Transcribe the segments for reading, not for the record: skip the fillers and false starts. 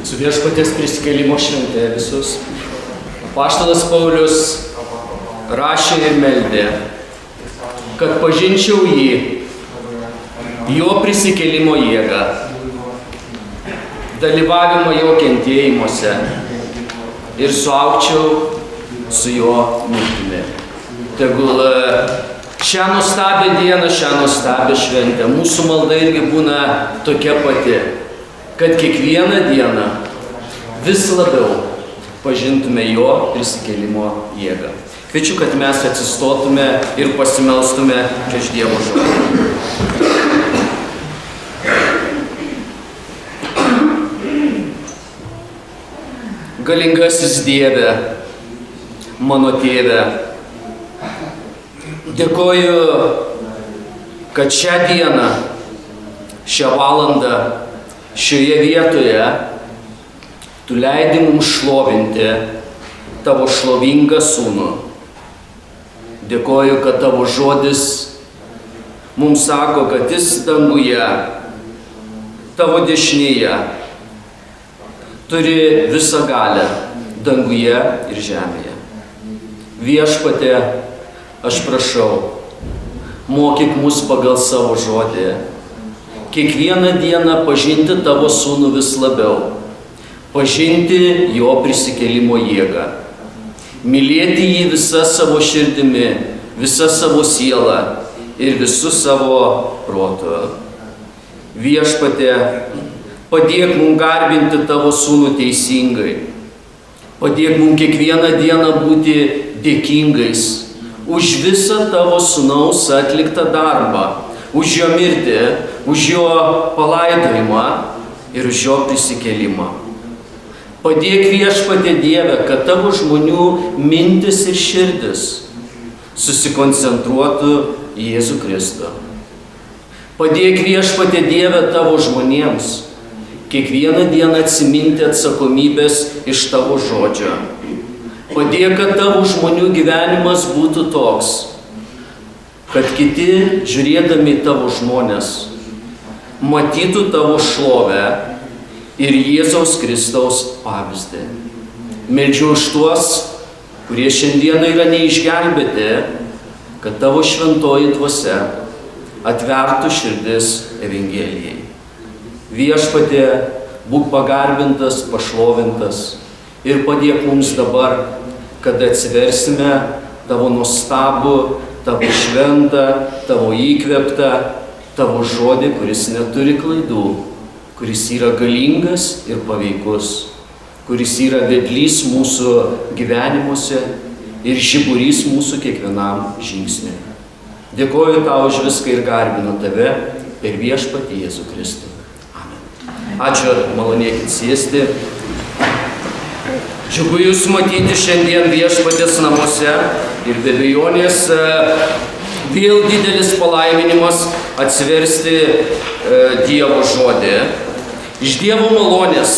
Su Viešpaties prisikėlimo švente visus. Apaštalas Paulius rašė ir meldė, kad pažinčiau jį, jo prisikėlimo jėgą, dalyvavimą jo kentėjimuose ir suaugčiau su jo mirtimi. Tegul šią nuostabią dieną, šią nuostabią šventę mūsų malda irgi būna tokia pati, kad kiekvieną dieną vis labiau pažintume jo prisikėlimo jėgą. Kviečiu, kad mes atsistotume ir pasimelstume prieš Dievo žodį. Galingasis Dieve, mano Tėve, dėkoju, kad šią dieną, šią valandą, šioje vietoje Tu leidi mums šlovinti Tavo šlovingą Sūnų. Dėkoju, kad Tavo žodis mums sako, kad Jis danguje, Tavo dešinėje, turi visą galią danguje ir žemėje. Viešpatie, aš prašau, mokyk mus pagal savo žodį, kiekvieną dieną pažinti Tavo Sūnų vis labiau, pažinti jo prisikėlimo jėgą, mylėti jį visą savo širdimi, visą savo sielą ir visų savo protu. Viešpatie, padėk mums garbinti Tavo Sūnų teisingai, padėk mums kiekvieną dieną būti dėkingais už visą Tavo Sūnaus atliktą darbą, už jo mirtį, už jo palaidojimą ir už jo prisikėlimą. Padėk Viešpatie Dieve, kad Tavo žmonių mintis ir širdis susikoncentruotų į Jėzų Kristų. Padėk Viešpatie Dieve Tavo žmonėms kiekvieną dieną atsiminti atsakomybės iš Tavo žodžio. Padėk, kad Tavo žmonių gyvenimas būtų toks, kad kiti, žiūrėdami Tavo žmonės, matytų Tavo šlovę ir Jėzaus Kristaus pavyzdį. Meldžiu už tuos, kurie šiandieną yra neišgelbėti, kad Tavo šventoji dvasia atvertų širdis Evangelijai. Viešpatie, būk pagarbintas, pašlovintas ir padėk mums dabar, kad atsiversime Tavo nuostabų, Tavo šventą, Tavo įkvėptą, Tavo žodį, kuris neturi klaidų, kuris yra galingas ir paveikus, kuris yra vedlys mūsų gyvenimuose ir žiburys mūsų kiekvienam žingsniui. Dėkoju Tau už viską ir garbinu Tave per Viešpatį Jėzų Kristų. Amen. Ačiū, malonėkit sėsti. Džiugu Jūs matyti šiandien Viešpatės namuose ir be abejonės vėl didelis palaiminimas atsiversti Dievo žodį. Iš Dievo malonės,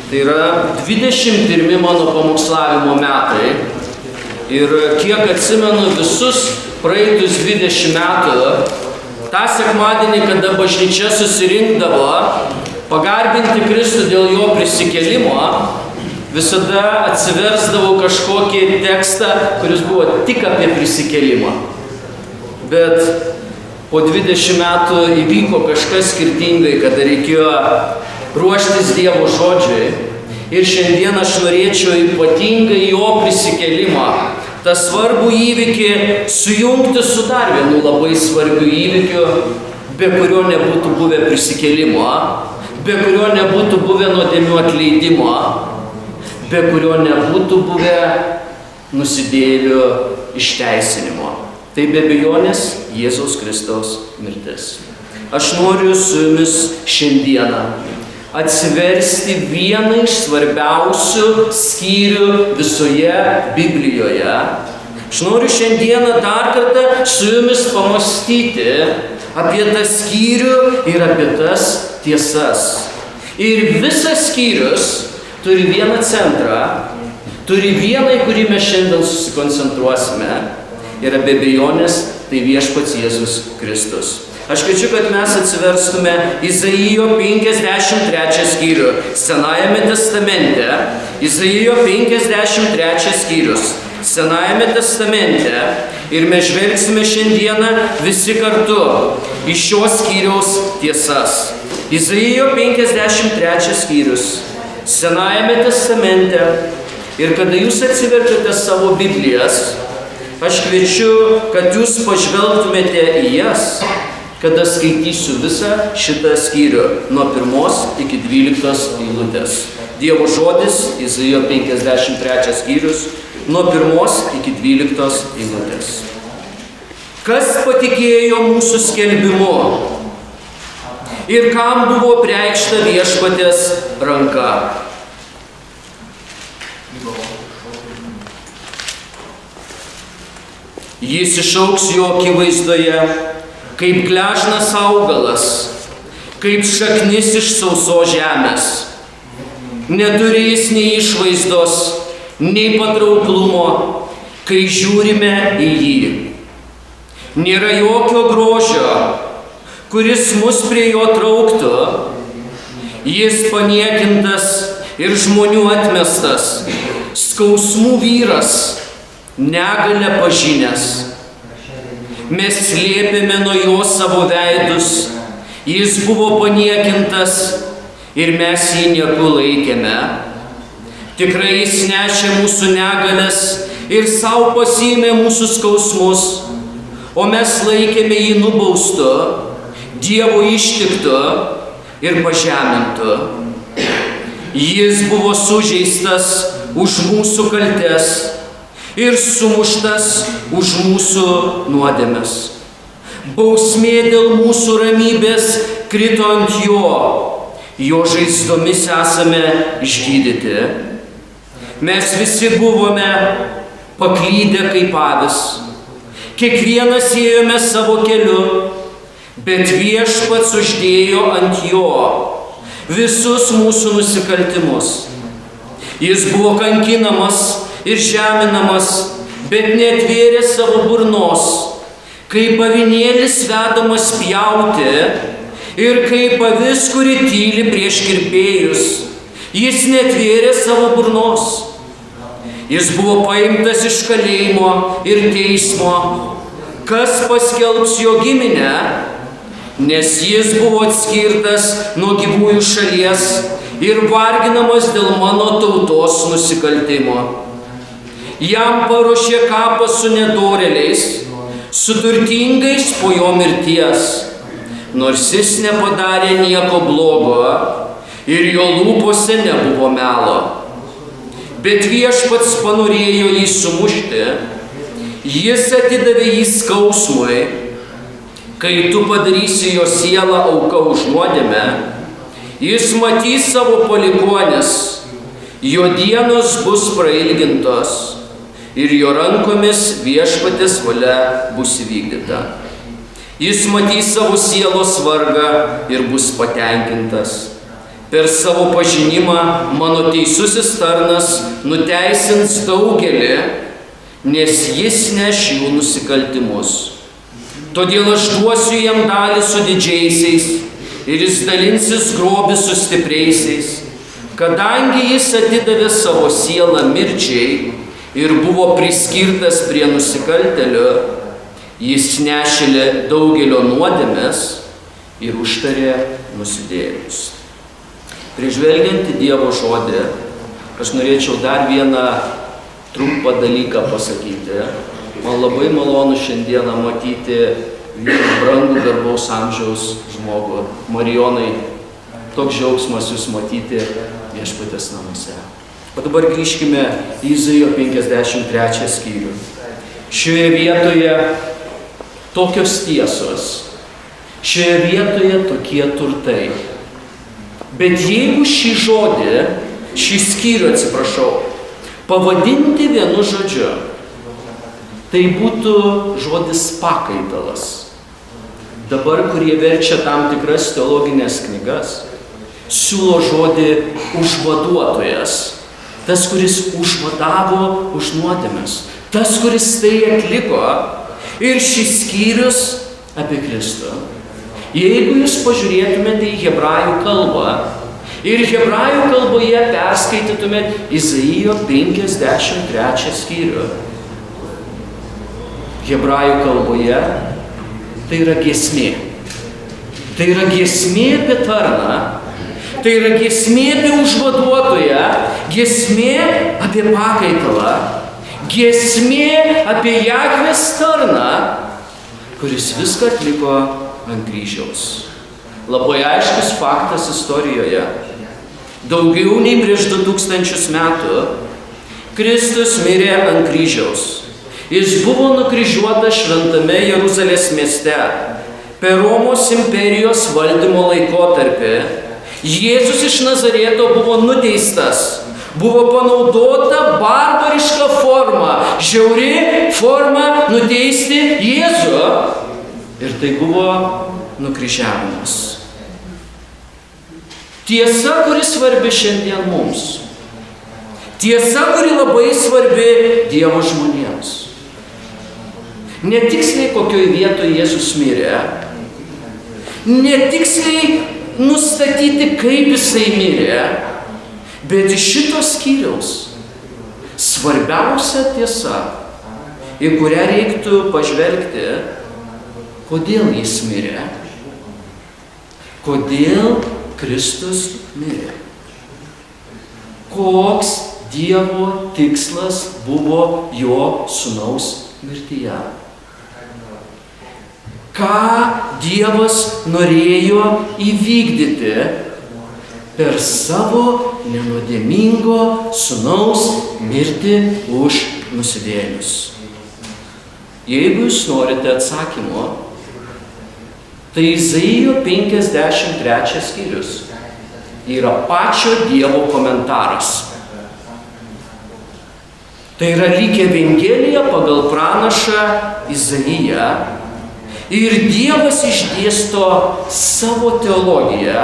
tai yra 21 mano pamokslavimo metai ir kiek atsimenu visus praeitus 20 metų, tą sekmadienį, kada bažnyčia susirinkdavo pagarbinti Kristų dėl jo prisikėlimo, visada atsiversdavau kažkokį tekstą, kuris buvo tik apie prisikėlimą. Bet po 20 metų įvyko kažkas skirtingai, kada reikėjo ruoštis Dievo žodžiui. Ir šiandien aš norėčiau ypatingai jo prisikėlimą, tą svarbų įvykį sujungti su dar vienu labai svarbiu įvykiu, be kurio nebūtų buvę prisikėlimo, be kurio nebūtų buvę nuodėmių atleidimo, be kurio nebūtų buvę nusidėjėlių išteisinimo. Tai be abejonės Jėzaus Kristaus mirtis. Aš noriu su Jumis šiandieną atsiversti vieną iš svarbiausių skyrių visoje Biblijoje. Aš noriu šiandieną dar kartą su Jumis pamąstyti apie tą skyrių ir apie tas tiesas. Ir visas skyrius turi vieną centrą, turi vieną, į kurį mes šiandien susikoncentruosime. Ir be abejonės tai Viešpats Jėzus Kristus. Aš kviečiu, kad mes atsiverstume Izaijo 53 skyrių. Senajame testamente, Izaijo 53 skyrius. Senajame testamente ir mes žvelgsime šiandieną visi kartu į šios skyriaus tiesas. Izaijo 53 skyrius. Senajame testamente. Ir kada jūs atsivertate savo Biblijas, aš kviečiu, kad jūs pažvelgtumėte į jas, kada skaitysiu visą šitą skyrių nuo 1 iki 12 eilutės. Dievo žodis, Izaijo 53 skyrius, nuo 1 iki 12 eilutės. Kas patikėjo mūsų skelbimu ir kam buvo preikšta viešpaties ranka? Jis išauks jo akivaizdoje, kaip gležnas augalas, kaip šaknis iš sausos žemės. Neturės nei išvaizdos, nei patrauklumo, kai žiūrime į jį. Nėra jokio grožio, kuris mus prie jo trauktų. Jis paniekintas ir žmonių atmestas, skausmų vyras, negalę pažinęs. Mes slėpėme nuo jo savo veidus, jis buvo paniekintas ir mes jį nieku laikėme. Tikrai jis nešė mūsų negalės ir savo pasiėmė mūsų skausmus, o mes laikėme jį nubaustu, Dievo ištiktu ir pažemintu. Jis buvo sužeistas už mūsų kaltes ir sumuštas už mūsų nuodėmes. Bausmė dėl mūsų ramybės krito ant jo žaizdomis esame išgydyti. Mes visi buvome paklydę kaip avis, kiekvienas ėjome savo keliu, bet viešpats uždėjo ant jo visus mūsų nusikaltimus. Jis buvo kankinamas ir žeminamas, bet neatvėrė savo burnos, kaip avinėlis vedamas pjauti ir kaip avis, kuri tyli prieš kirpėjus. Jis neatvėrė savo burnos. Jis buvo paimtas iš kalėjimo ir teismo. Kas paskelbs jo giminę? Nes jis buvo atskirtas nuo gyvųjų šalies ir varginamas dėl mano tautos nusikaltimo. Jam paruošė kapą su nedorėliais, su turtingais po jo mirties, nors jis nepadarė nieko blogo ir jo lūpose nebuvo melo. Bet viešpats panorėjo jį sumušti, jis atidavė jį skausmui. Kai tu padarysi jo sielą auka už nuodėmę, jis matys savo palikuonis, jo dienos bus prailgintos ir jo rankomis viešpatės valia bus įvykdyta. Jis matys savo sielos vargą ir bus patenkintas. Per savo pažinimą mano teisusis tarnas nuteisins daugelį, nes jis neš jų nusikaltimus. Todėl aš duosiu jam dalį su didžiaisiais ir jis dalinsis grobį su stipriaisiais, kadangi jis atidavė savo sielą mirčiai ir buvo priskirtas prie nusikaltėlio, jis nešėlė daugelio nuodėmes ir užtarė nusidėjėlius. Prižvelgiant į Dievo žodį, aš norėčiau dar vieną trumpą dalyką pasakyti. Man labai malonu šiandieną matyti vieną brangų garbaus amžiaus žmogų. Marijonai, toks džiaugsmas jūs matyti viešpatės namuose. O dabar grįžkime į Izaijo 53 skyrių. Šioje vietoje tokios tiesos, šioje vietoje tokie turtai. Bet jeigu šį žodį, šį skyrių, pavadinti vienu žodžiu, tai būtų žodis pakaitalas. Dabar, kurie verčia tam tikras teologinės knygas, siūlo žodį užvaduotojas. Tas, kuris užvadavo už nuodėmes. Tas, kuris tai atliko. Ir šis skyrius apie Kristų. Jeigu jūs pažiūrėtumėte į hebrajų kalbą ir hebrajų kalboje perskaitytumėte Izaijo 53 skyrių, hebrajų kalboje tai yra giesmė. Tai yra giesmė apie tarną, tai yra giesmė apie užvaduotoją, giesmė apie pakaitalą, giesmė apie Jahvės tarną, kuris viską atliko ant kryžiaus. Labai aiškus faktas istorijoje. Daugiau nei prieš 2000 metų Kristus mirė ant kryžiaus. Jis buvo nukryžiuotas šventame Jeruzalės mieste per Romos imperijos valdymo laikotarpį. Jėzus iš Nazarėto buvo nuteistas. Buvo panaudota barbariška forma, žiauri forma nuteisti Jėzų. Ir tai buvo nukryžiavimas. Tiesa, kuri svarbi šiandien mums. Tiesa, kuri labai svarbi Dievo žmonėms. Netiksliai kokioj vietoje Jėzus mirė. Netiksliai nustatyti, kaip jisai mirė. Bet iš šito skyriaus svarbiausia tiesa, į kurią reiktų pažvelgti, kodėl jis mirė, kodėl Kristus mirė, koks Dievo tikslas buvo jo sūnaus mirtyje, ką Dievas norėjo įvykdyti per savo nenuodėmingo sūnaus mirtį už nusidėjėlius. Jeigu jūs norite atsakymo, tai Izaijo 53 skyrius yra pačio Dievo komentaras. Tai yra lyg Evangelija pagal pranašą Izaiją ir Dievas išdėsto savo teologiją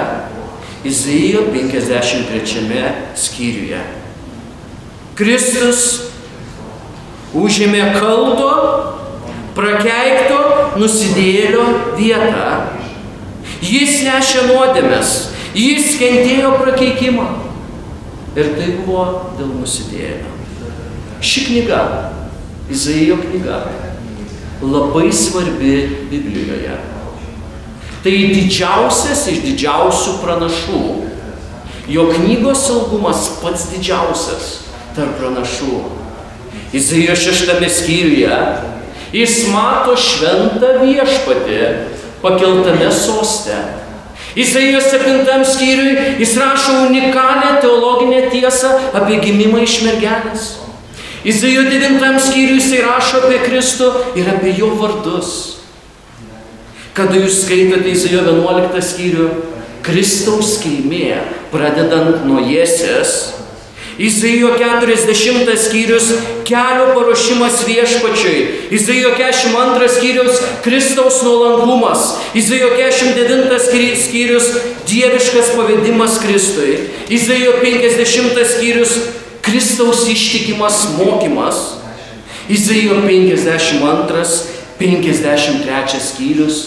Izaijo 53 skyriuje. Kristus užėmė kalto, prakeikto nusidėjėlio vietą. Jis nešė nuodėmes, jis kentėjo prakeikimą. Ir tai buvo dėl nusidėjėlio. Ši knyga, Izaijo knyga, labai svarbi Biblijoje. Tai didžiausias iš didžiausių pranašų. Jo knygos ilgumas pats didžiausias tarp pranašų. Izaijo 6 skyriuje jis mato šventą viešpatį pakeltame soste. Izaijo 7 skyriui jis rašo unikalią teologinę tiesą apie gimimą iš mergelės. Izaijo 9 skyriui jis rašo apie Kristų ir apie jo vardus. Kada jūs skaitote Izaijo 11 skyrių, Kristaus kilmė, pradedant nuo Jesės, Izaijo 40 skyrius, kelio paruošimas viešpačiui, Izaijo 42 skyrius, Kristaus nuolankumas, Izaijo 49 skyrius, dieviškas pavedimas Kristui, Izaijo 50 skyrius, Kristaus ištikimas mokymas, Izaijo 52, 53 skyrius,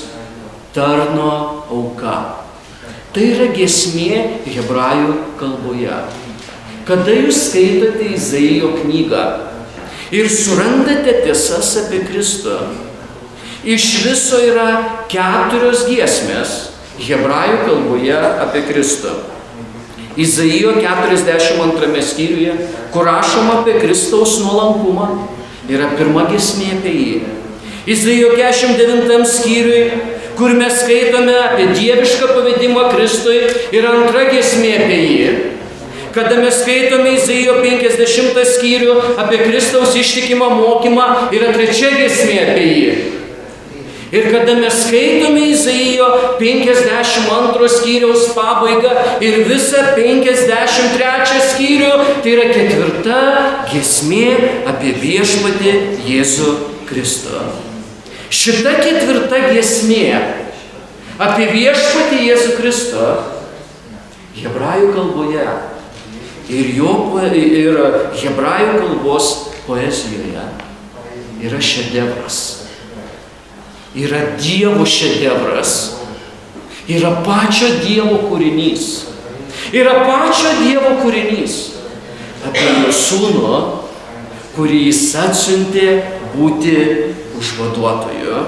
tarno auka. Tai yra giesmė hebrajų kalboje. Kada jūs skaitote Izaijo knygą ir surandate tiesas apie Kristų, iš viso yra 4 giesmės hebrajų kalboje apie Kristų. Izaijo 42 skyriuje, kur rašoma apie Kristaus nuolankumą, yra pirma giesmė apie jį. Izaijo 49 skyriui, kur mes skaitome apie dievišką pavedimą Kristui, yra antra giesmė apie jį. Kada mes skaitome Izaijo 50 skyrių apie Kristaus ištikimą mokymą, yra trečia giesmė apie jį. Ir kada mes skaitome Izaijo 52 skyriaus pabaigą ir visą 53 skyrių, tai yra 4 giesmė apie viešpatį Jėzų Kristų. Šita 4 giesmė apie viešpatį Jėzų Kristų hebrajų kalboje ir hebrajų kalbos poezijoje yra šedevras. Yra Dievo šedevras. yra pačio Dievo kūrinys. Yra pačio Dievo kūrinys. Apie jo sūnų, kurį jis atsiuntė būti užvaduotoju.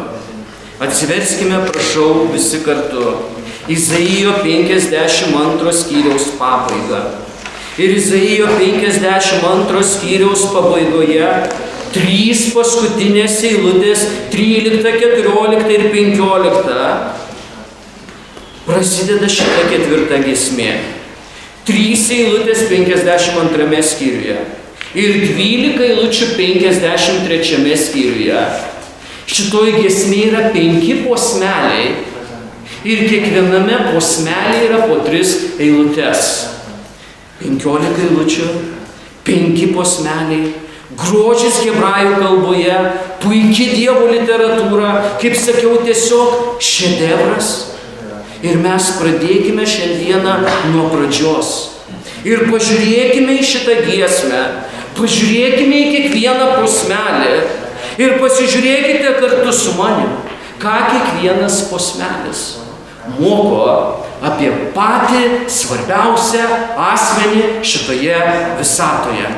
Atsiverskime, prašau, visi kartu. Izaijo 52 skyriaus pabaigą. Ir Izaijo 52 skyriaus pabaigoje 3 paskutinės eilutės, 13, 14 ir 15, prasideda šita 4 giesmė. 3 eilutės 52 skyriuje ir 12 eilučių 53 skyriuje. Šitoj giesmė yra 5 posmeliai ir kiekviename posmelėje yra po 3 eilutes. 15 eilučių, 5 posmeliai, grožis hebrajų kalboje, puikiai Dievo literatūra, kaip sakiau, tiesiog šedevras. Ir mes pradėkime šiandieną nuo pradžios. Ir pažiūrėkime į šitą giesmę, pažiūrėkime į kiekvieną posmelį ir pasižiūrėkite kartu su manim, ką kiekvienas posmelis moko apie patį svarbiausią asmenį šitoje visatoje.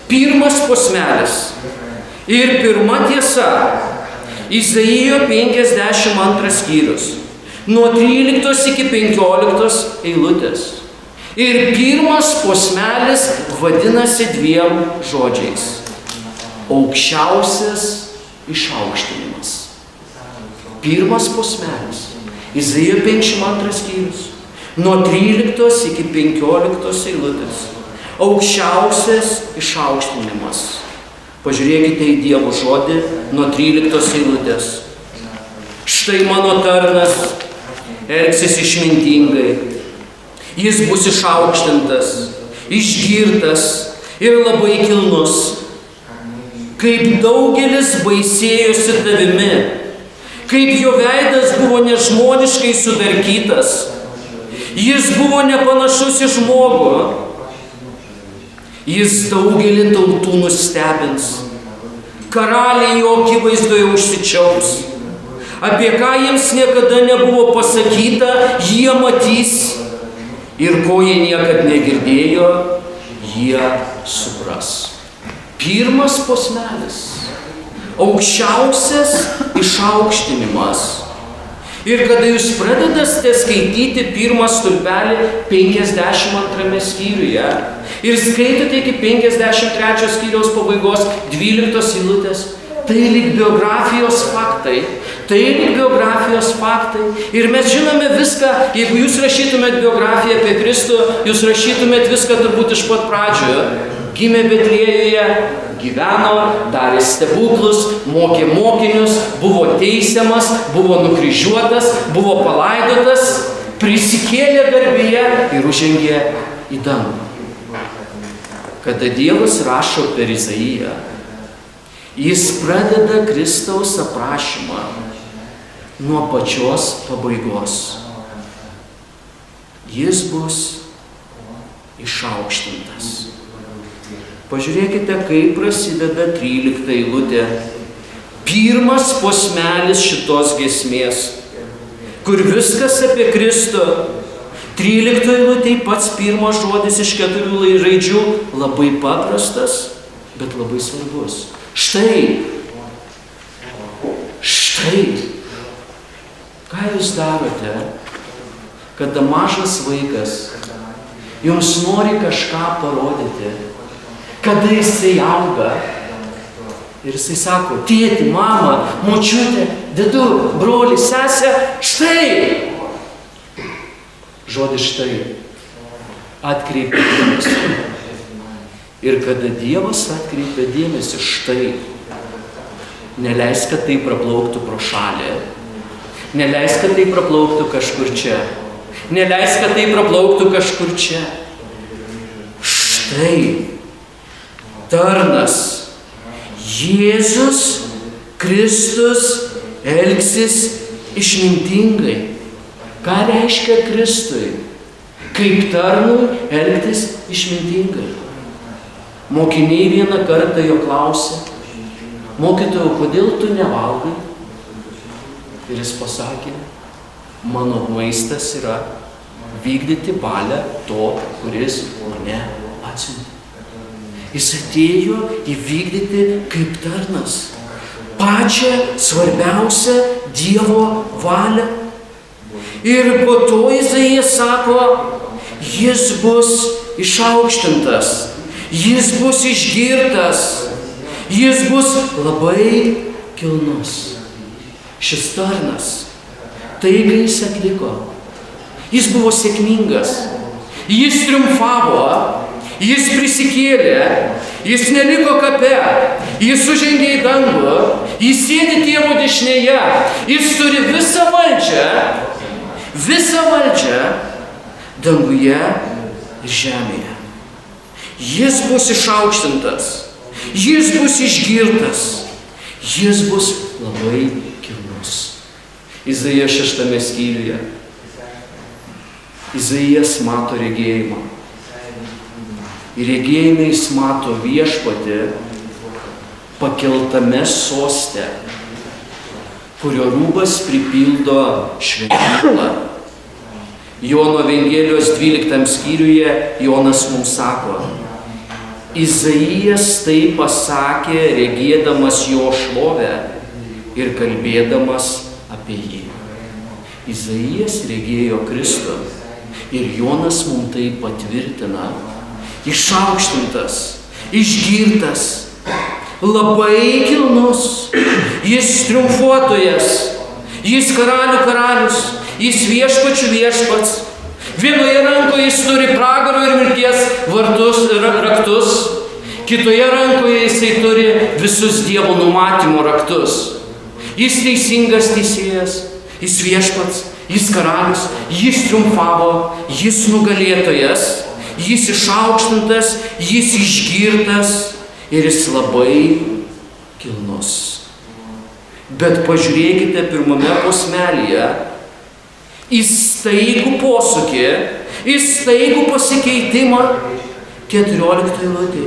Pirmas posmelis ir pirma tiesa, Izaijo 52 skyrius, nuo 13 iki 15 eilutės. Ir pirmas posmelis vadinasi 2 žodžiais. Aukščiausias išaukštinimas. Pirmas posmelis. Izaijo 52 skyrius. Nuo 13 iki 15 eilutės. Aukščiausias išaukštinimas. Pažiūrėkite į Dievo žodį nuo 13 eilutės. Štai mano tarnas elgsis išmintingai. Jis bus išaukštintas, išgirtas ir labai kilnus. Kaip daugelis baisėjosi tavimi, kaip jo veidas buvo nežmoniškai sudarkytas. Jis buvo nepanašus į žmogų. Jis daugelį tautų nustebins. Karaliai jo akivaizdoje užsičiaups. Apie ką jiems niekada nebuvo pasakyta, jie matys. Ir ko jie niekad negirdėjo, jie supras. Pirmas posmelis. Aukščiausias išaukštinimas. Ir kada jūs pradedate skaityti pirmą stulpelį 52 skyriuje ir skaitote iki 53 skyriaus pabaigos 12 eilutės, tai lyg biografijos faktai. Tai lyg biografijos faktai. Ir mes žinome viską, jeigu jūs rašytumėt biografiją apie Kristų, jūs rašytumėt viską turbūt iš pat pradžioje. Gimė Betliejuje, gyveno, darė stebuklus, mokė mokinius, buvo teisiamas, buvo nukryžiuotas, buvo palaidotas, prisikėlė garbėje ir užžengė į dangų. Kada Dievas rašo per Izaiją, jis pradeda Kristaus aprašymą nuo pačios pabaigos. Jis bus išaukštintas. Pažiūrėkite, kaip prasideda 13 eilutė. Pirmas posmelis šitos giesmės, kur viskas apie Kristų. 13 eilutė pats pirmas žodis iš 4 raidžių, labai paprastas, bet labai svarbus. Štai, ką jūs darote, kada mažas vaikas jums nori kažką parodyti, kada jisai auga ir jisai sako, tėti, mama, močiutė, dedu, broli, sesė, štai. Žodis štai atkreipia dėmesį. Ir kada Dievas atkreipia dėmesį štai, neleisk, kad tai praplauktų pro šalį. Neleisk, kad tai praplauktų kažkur čia. Neleisk, kad tai praplauktų kažkur čia. Štai tarnas Jėzus Kristus elgsis išmintingai. Ką reiškia Kristui? Kaip tarnui elgtis išmintingai. Mokiniai vieną kartą jo klausė, mokytojau, kodėl tu nevalgai? Ir jis pasakė, mano maistas yra vykdyti valią to, kuris mane atsiuntė. Jis atėjo įvykdyti kaip tarnas pačią svarbiausią Dievo valią. Ir po to Izaijas sako, jis bus išaukštintas, jis bus išgirtas, jis bus labai kilnus. Šis tarnas, tai ką jis atliko, jis buvo sėkmingas, jis triumfavo, jis prisikėlė, jis neliko kape, jis sužengė į dangų, jis sėdi Tėvo dešinėje, jis turi visą valdžią danguje ir žemėje. Jis bus išaukštintas, jis bus išgirtas, jis bus labai kilnus. Izaijas 6 skyriuje. Izaijas mato regėjimą. Ir regėjime jis mato viešpatį pakeltame soste, kurio rūbas pripildo šventyklą. Jono Evangelijos 12 skyriuje Jonas mums sako, Izaijas tai pasakė, regėdamas jo šlovę ir kalbėdamas apie jį. Izaijas regėjo Kristų ir Jonas mums tai patvirtina. Išaukštintas, išgirtas, labai kilnus, jis triumfuotojas, jis karalių karalius, jis viešpačių viešpats. Vienoje rankoje jis turi pragaro ir mirties raktus, kitoje rankoje jisai turi visus Dievo numatymo raktus. Jis teisingas teisėjas, jis viešpats, jis karalius, jis triumfavo, jis nugalėtojas. Jis išaukštintas, jis išgirtas ir jis labai kilnus. Bet pažiūrėkite pirmame posmelyje į staigų posūkį, į staigų pasikeitimą 14 eilutė.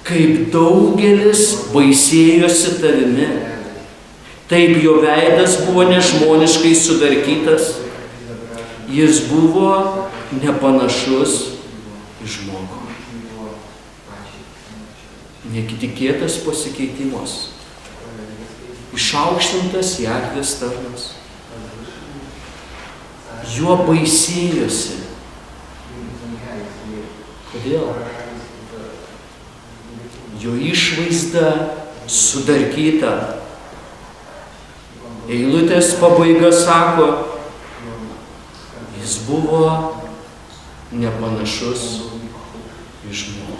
Kaip daugelis baisėjosi tavimi, taip jo veidas buvo nežmoniškai sudarkytas, jis buvo nepanašus į žmogų. Netikėtas pasikeitimas. Išaukštintas Jahvės tarnas. Juo baisėjosi. Kodėl? Jo išvaizda sudarkyta. Eilutės pabaiga sako, jis buvo nepanašus į žmogų.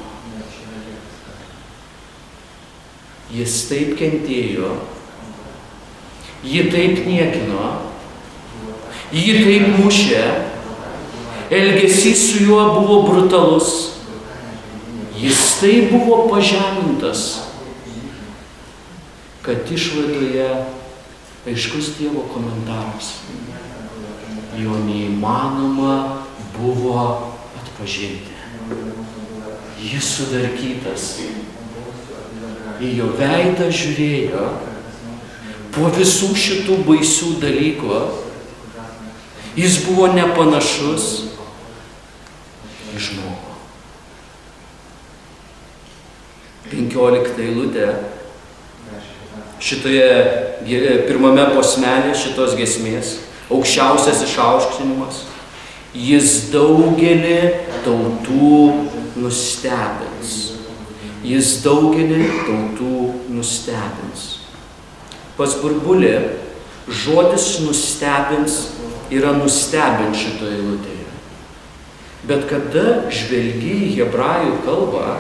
Jis taip kentėjo, jį taip niekino, jį taip mušė, elgesys su juo buvo brutalus, jis taip buvo pažemintas, kad išvadoje aiškus Dievo komentaras. Jo neįmanoma buvo atpažinti. Jis sudarkytas. Į jo veidą žiūrėjo po visų šitų baisių dalykų. Jis buvo nepanašus į žmogų. 15 eilutė. Šitoje pirmame posmelė šitos giesmės. Aukščiausias išaukštinimas. Jis daugelį tautų nustebins. Jis daugelį tautų nustebins. Pas Burbulį žodis nustebins yra nustebint šitoje eilutėje. Bet kada žvelgi į hebrajų kalbą,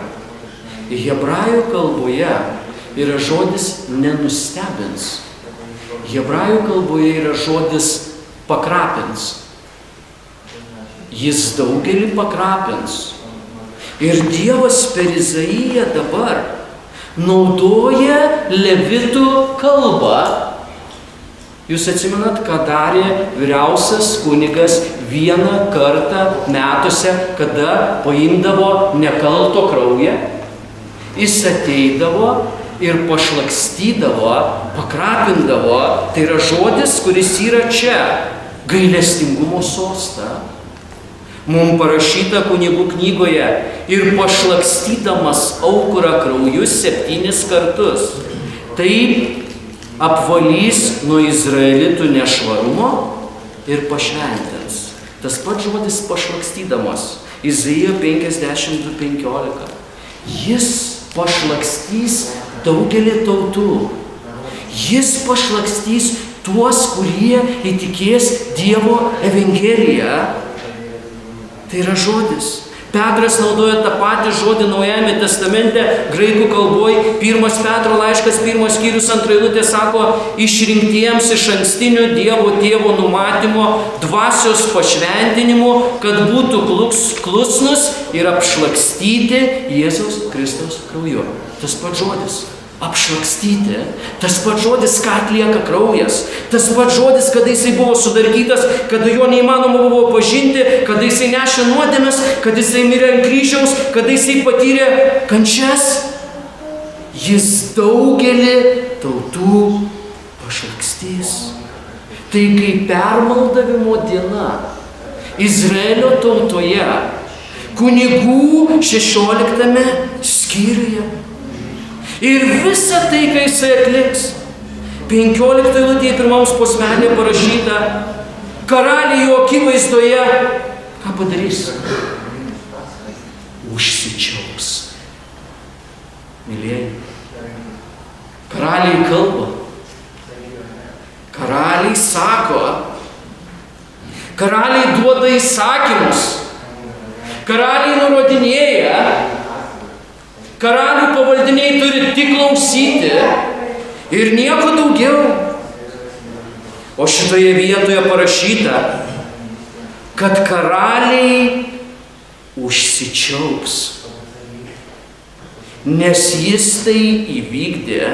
hebrajų kalboje yra žodis nenustebins. Hebrajų kalboje yra žodis pakrapins. Jis daugelį pakrapins. Ir Dievas per Izaiją dabar naudoja levitų kalbą. Jūs atsimenat, ką darė vyriausias kunigas vieną kartą metuose, kada paimdavo nekalto kraują? Jis ateidavo ir pašlakstydavo, pakrapindavo, tai yra žodis, kuris yra čia, gailestingumo sostą. Mums parašyta kunigų knygoje, ir pašlakstydamas aukurą krauju 7 kartus. Tai apvalys nuo izraelitų nešvarumo ir pašventins. Tas pats žodis pašlakstydamas. Izaijo 52:15. Jis pašlakstys daugelį tautų. Jis pašlakstys tuos, kurie įtikės Dievo evangeliją. Tai yra žodis. Petras naudoja tą patį žodį Naujajame testamente, graikų kalboj, 1 Petro laiškas, 1 skyrius 2 eilutė sako, išrinktiems iš ankstinio Dievo tėvo numatymo, dvasios pašventinimo, kad būtų klusnus ir apšlakstyti Jėzaus Kristaus krauju. Tas pats žodis. Apšlakstyti. Tas pats žodis, ką atlieka kraujas. Tas pats žodis, kada jisai buvo sudarkytas, kada jo neįmanoma buvo pažinti, kada jisai nešė nuodėmes, kada jisai mirė ant kryžiaus, kada jisai patyrė kančias. Jis daugelį tautų pašlakstys. Tai kaip permaldavimo diena Izraelio tautoje, kunigų 16 skyriuje. Ir visa tai, kai jisai atliks, 15 eilutėje 1 posmelėje parašyta, karaliai jo akivaizdoje, ką padarys? Užsičiaups. Mylėjai, karaliai kalba, karaliai sako, karaliai duoda įsakymus, karaliai nurodinėja, karalių pavaldiniai turi tik klausyti ir nieko daugiau. O šitoje vietoje parašyta, kad karaliai užsičiaups, nes jis tai įvykdė.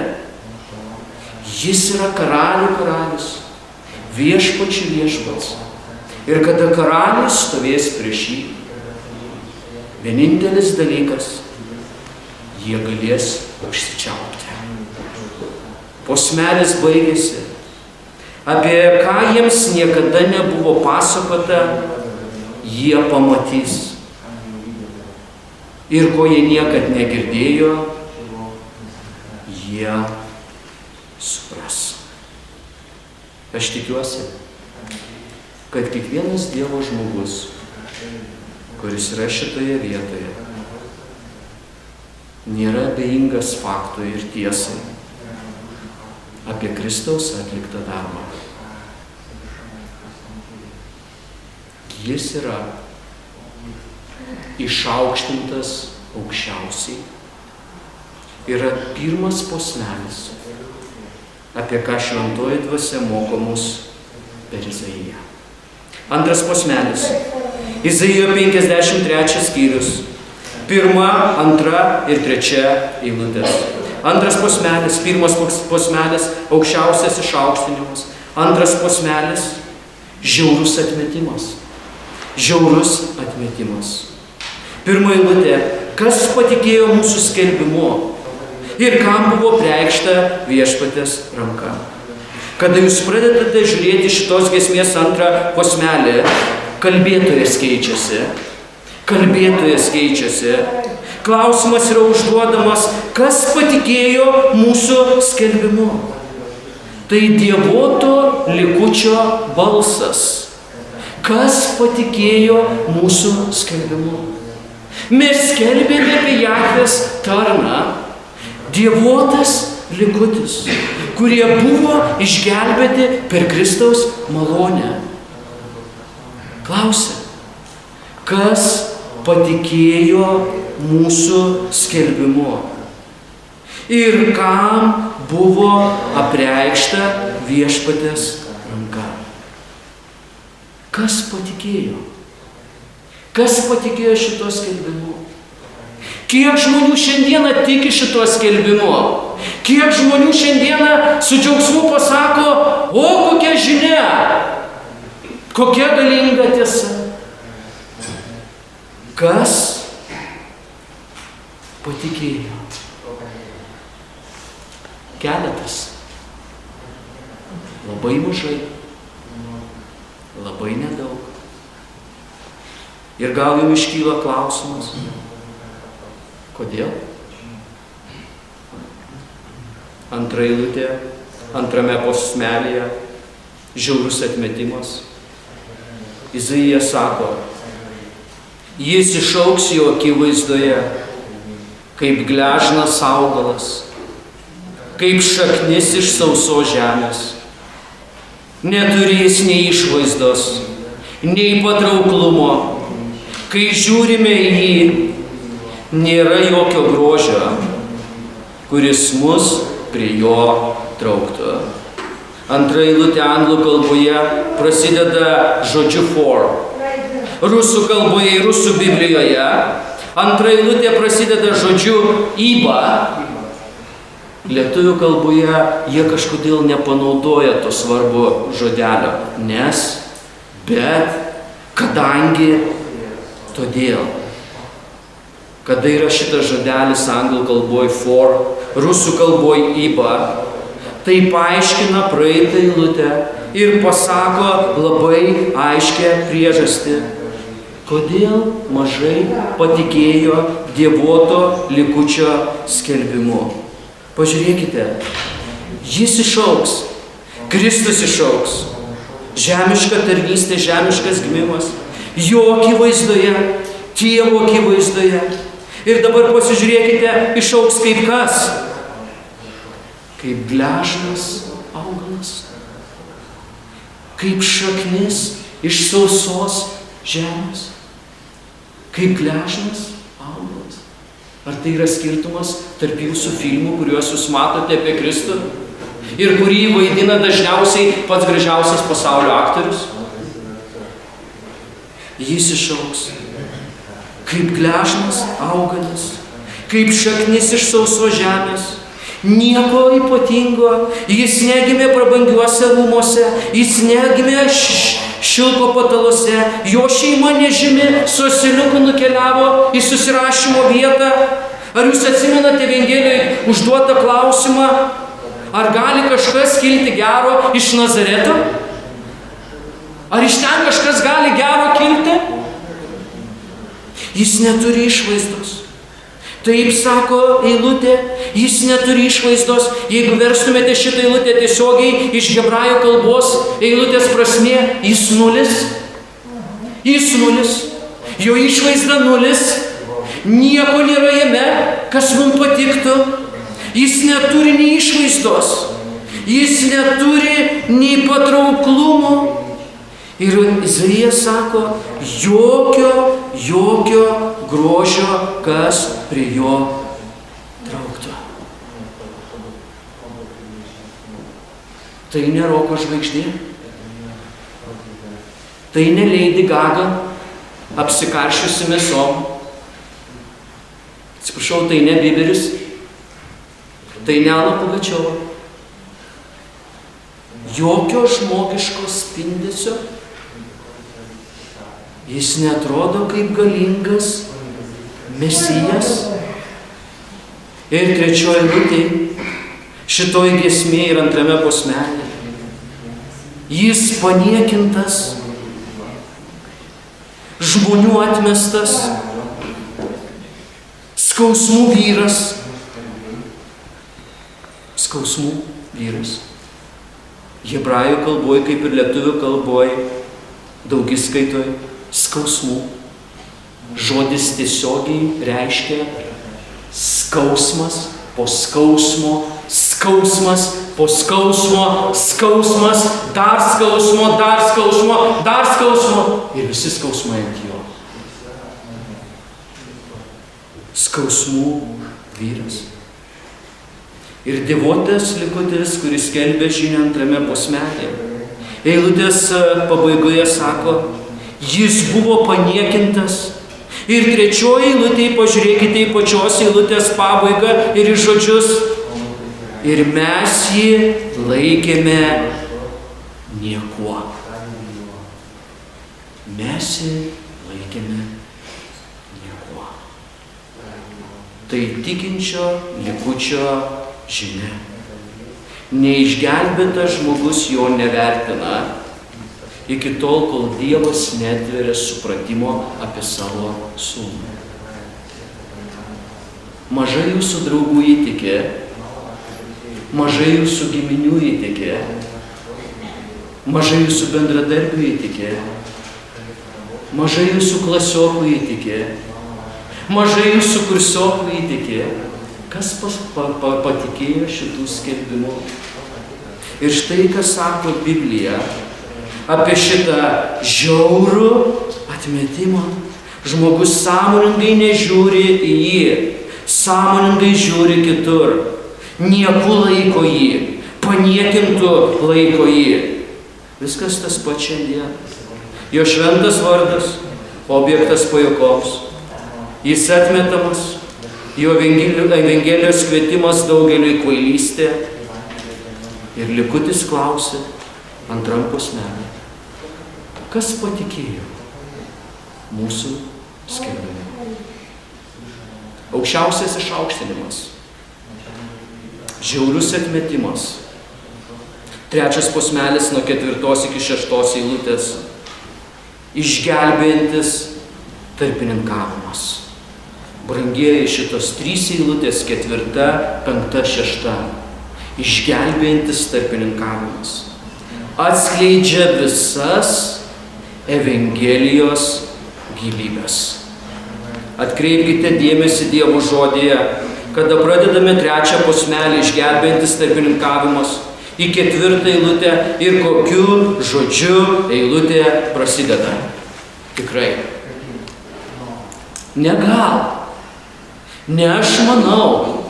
Jis yra karalių karalius, viešpačių viešpats. Ir kada karalius stovės prieš jį, vienintelis dalykas, jie galės užsičiaupti. Posmelis baigėsi. Apie ką jiems niekada nebuvo pasakota, jie pamatys. Ir ko jie niekad negirdėjo, jie supras. Aš tikiuosi, kad kiekvienas Dievo žmogus, kuris yra šitoje vietoje, nėra abejingas faktui ir tiesai apie Kristaus atliktą darbą. Jis yra išaukštintas aukščiausiai. Yra pirmas posmelis, apie ką šventoji dvasia moko mus per Izaiją. Antras posmelis. Izaijo 53 skyrius. 1, 2 ir 3 eilutės. Antras posmelis, 1 posmelis, aukščiausias išaukštinimas. Antras posmelis, žiaurus atmetimas. Žiaurus atmetimas. 1 eilutė, kas patikėjo mūsų skelbimu ir kam buvo preikšta viešpatės ranka. Kada jūs pradedate žiūrėti šitos giesmės antrą posmelį, kalbėtojas keičiasi. Kalbėtojas keičiasi. Klausimas yra užduodamas, kas patikėjo mūsų skelbimu. Tai dievoto likučio balsas. Kas patikėjo mūsų skelbimu. Mes skelbėme apie Jahvės tarną, dievotas likutis, kurie buvo išgelbėti per Kristaus malonę. Klausia, kas patikėjo mūsų skelbimu ir kam buvo apreikšta viešpatės ranka. Kas patikėjo? Kas patikėjo šito skelbimu? Kiek žmonių šiandieną tiki šito skelbimu? Kiek žmonių šiandieną su džiaugsmu pasako, o kokia žinia, kokia galinga tiesa. Kas patikėjo? keletas. Labai mažai. Labai nedaug. Ir gal jums iškyla klausimas, kodėl? Antra eilutė, antrame posmelėje, žiaurus atmetimas. Izaijas sako, jis išaugs jo akivaizdoje, kaip gležnas augalas, kaip šaknis iš sausos žemės. Neturės nei išvaizdos, nei patrauklumo. Kai žiūrime į jį, nėra jokio grožio, kuris mus prie jo trauktų. Antra eilutė anglų kalboje prasideda žodžiu for. Rusų kalboje ir rusų Biblijoje antra eilutė prasideda žodžiu iba. Lietuvių kalboje jie kažkodėl nepanaudoja to svarbu žodelio. Nes, bet, kadangi, todėl. Kada yra šitas žodelis anglų kalboje for, rusų kalboje iba, tai paaiškina praeitą eilutę ir pasako labai aiškią priežastį, kodėl mažai patikėjo dievoto likučio skelbimu. Pažiūrėkite, jis išaugs, Kristus išaugs, žemiška tarnystė, žemiškas gimimas, jo akivaizdoje, Tėvo akivaizdoje. Ir dabar pasižiūrėkite, išaugs kaip kas? Kaip gležnas augalas, kaip šaknis iš sausos žemės, kaip gležnas augalas. Ar tai yra skirtumas tarp jūsų filmų, kuriuos jūs matote apie Kristų ir kurį vaidina dažniausiai pats gražiausias pasaulio aktorius? Jis išaugs kaip gležnas augalas, kaip šaknis iš sausos žemės. Nieko ypatingo, jis negimė prabangiuose rūmuose, jis negimė šilko pataluose, jo šeima nežymi, su asiliuku nukeliavo į susirašymo vietą. Ar jūs atsimenate Evangelijoje užduotą klausimą, ar gali kažkas kilti gero iš Nazareto? Ar iš ten kažkas gali gero kilti? Jis neturi išvaizdos. Taip sako eilutė, jis neturi išvaizdos. Jeigu verstumėte šitą eilutę tiesiogiai iš hebrajų kalbos, eilutės prasmė, jis nulis. Jis nulis. Jo išvaizda nulis. Nieko nėra jame, kas mums patiktų. Jis neturi nei išvaizdos. Jis neturi nei patrauklumo. Ir Izaijas sako, jokio grožio, kas prie jo trauktų. Tai ne roko žvaigždė. Tai ne Lady Gaga, apsikaršiusi mėsom. Atsiprašau, tai ne Biberis. Tai ne Ala Pugačiova. Jokio žmogiško spindesio. Jis neatrodo kaip galingas Mesijas. Ir trečioji eilutė, šitoj giesmė ir antrame posmelė. Jis paniekintas, žmonių atmestas, skausmų vyras. Skausmų vyras. Hebrajų kalboje, kaip ir lietuvių kalboje, daugiskaitoje, skausmų. Žodis tiesiogiai reiškia skausmas po skausmo, skausmas po skausmo, skausmas, dar skausmo, dar skausmo, dar skausmo ir visi skausmai ant jo. Skausmų vyras. Ir devotas likutis, kuris skelbė žinią antrame posmelėje. Eilutės pabaigoje sako, jis buvo paniekintas. Ir trečioji eilutė, pažiūrėkite į pačios eilutės pabaigą ir į žodžius. Ir mes jį laikėme niekuo. Mes jį laikėme niekuo. Tai tikinčio likučio žinia. Neišgelbėtas žmogus jo nevertina iki tol, kol Dievas netveria supratimo apie savo sūnų. Mažai jūsų draugų įtikė, mažai jūsų giminių įtikė, mažai jūsų bendradarbių įtikė, mažai jūsų klasiokų įtikė, mažai jūsų kursiokų įtikė. Kas patikėjo šitų skelbimų? Ir štai, ką sako Biblija apie šitą žiaurų atmetimą. Žmogus sąmoningai nežiūri į jį, sąmoningai žiūri kitur, nieku laiko jį, paniekintų laiko jį. Viskas tas pats šiandien. Jo šventas vardas, objektas pajuokoms. Jis atmetamas, jo evangelijos kvietimas daugeliui kvailystė. Ir likutis klausė ant rankos menį. Kas patikėjo mūsų skelbimui? Aukščiausias išaukštinimas, žiaurus atmetimas. Trečias posmelis nuo 4 iki 6 eilutės. Išgelbėjantis tarpininkavimas. Brangieji, šitos 3 eilutės, 4, 5, 6. Išgelbėjantis tarpininkavimas. Atskleidžia visas Evangelijos gilybės. Atkreipkite dėmesį Dievo žodyje, kada pradedame 3 posmelį išgelbėjantis tarpininkavimas į 4 eilutę ir kokiu žodžiu eilutė prasideda. Tikrai. Ne gal, ne aš manau,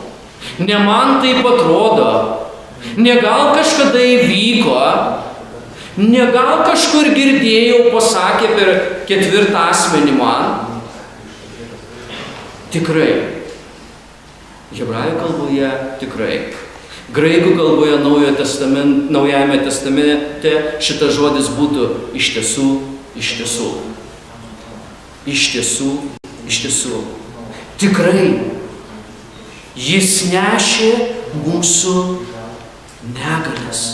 ne man taip atrodo, ne gal kažkada įvyko, ne gal kažkur girdėjau, pasakė per 4 asmenį man. Tikrai. Hebrajų kalboje tikrai. Graikų kalboje Naujajame testamente šitas žodis būtų iš tiesų, iš tiesų. Iš tiesų, iš tiesų. Tikrai. Jis nešė mūsų negalės.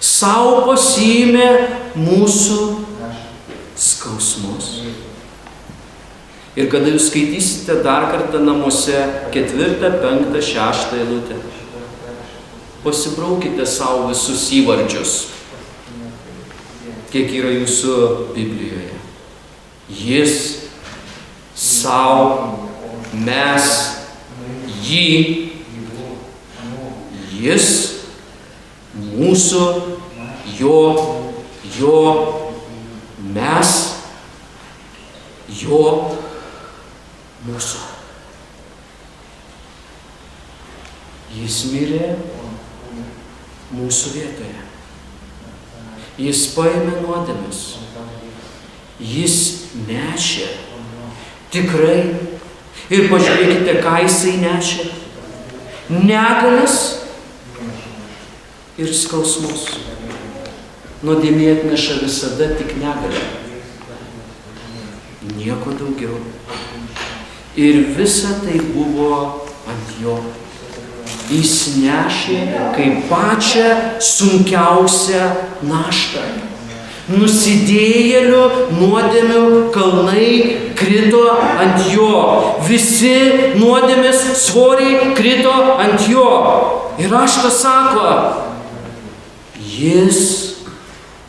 Sau pasiėmė mūsų skausmus. Ir kada jūs skaitysite dar kartą namuose 4, 5, 6 eilutę, pasibraukite savo visus įvardžius, kiek yra jūsų Biblijoje. Jis, sau, mes, jį, jis, mūsų, jo, mes, jo, mūsų. Jis mirė mūsų vietoje. Jis paėmė nuodėmes. Jis nešė. Tikrai. Ir pažiūrėkite, ką jisai nešė. Negalės ir skausmus. Nuodėmė atneša visada tik negalę. Nieko daugiau. Ir visa tai buvo ant jo. Jis nešė kaip pačią sunkiausią naštą. Nusidėjėlių nuodėmių kalnai krito ant jo. Visi nuodėmės svoriai krito ant jo. Ir raštas sako, jis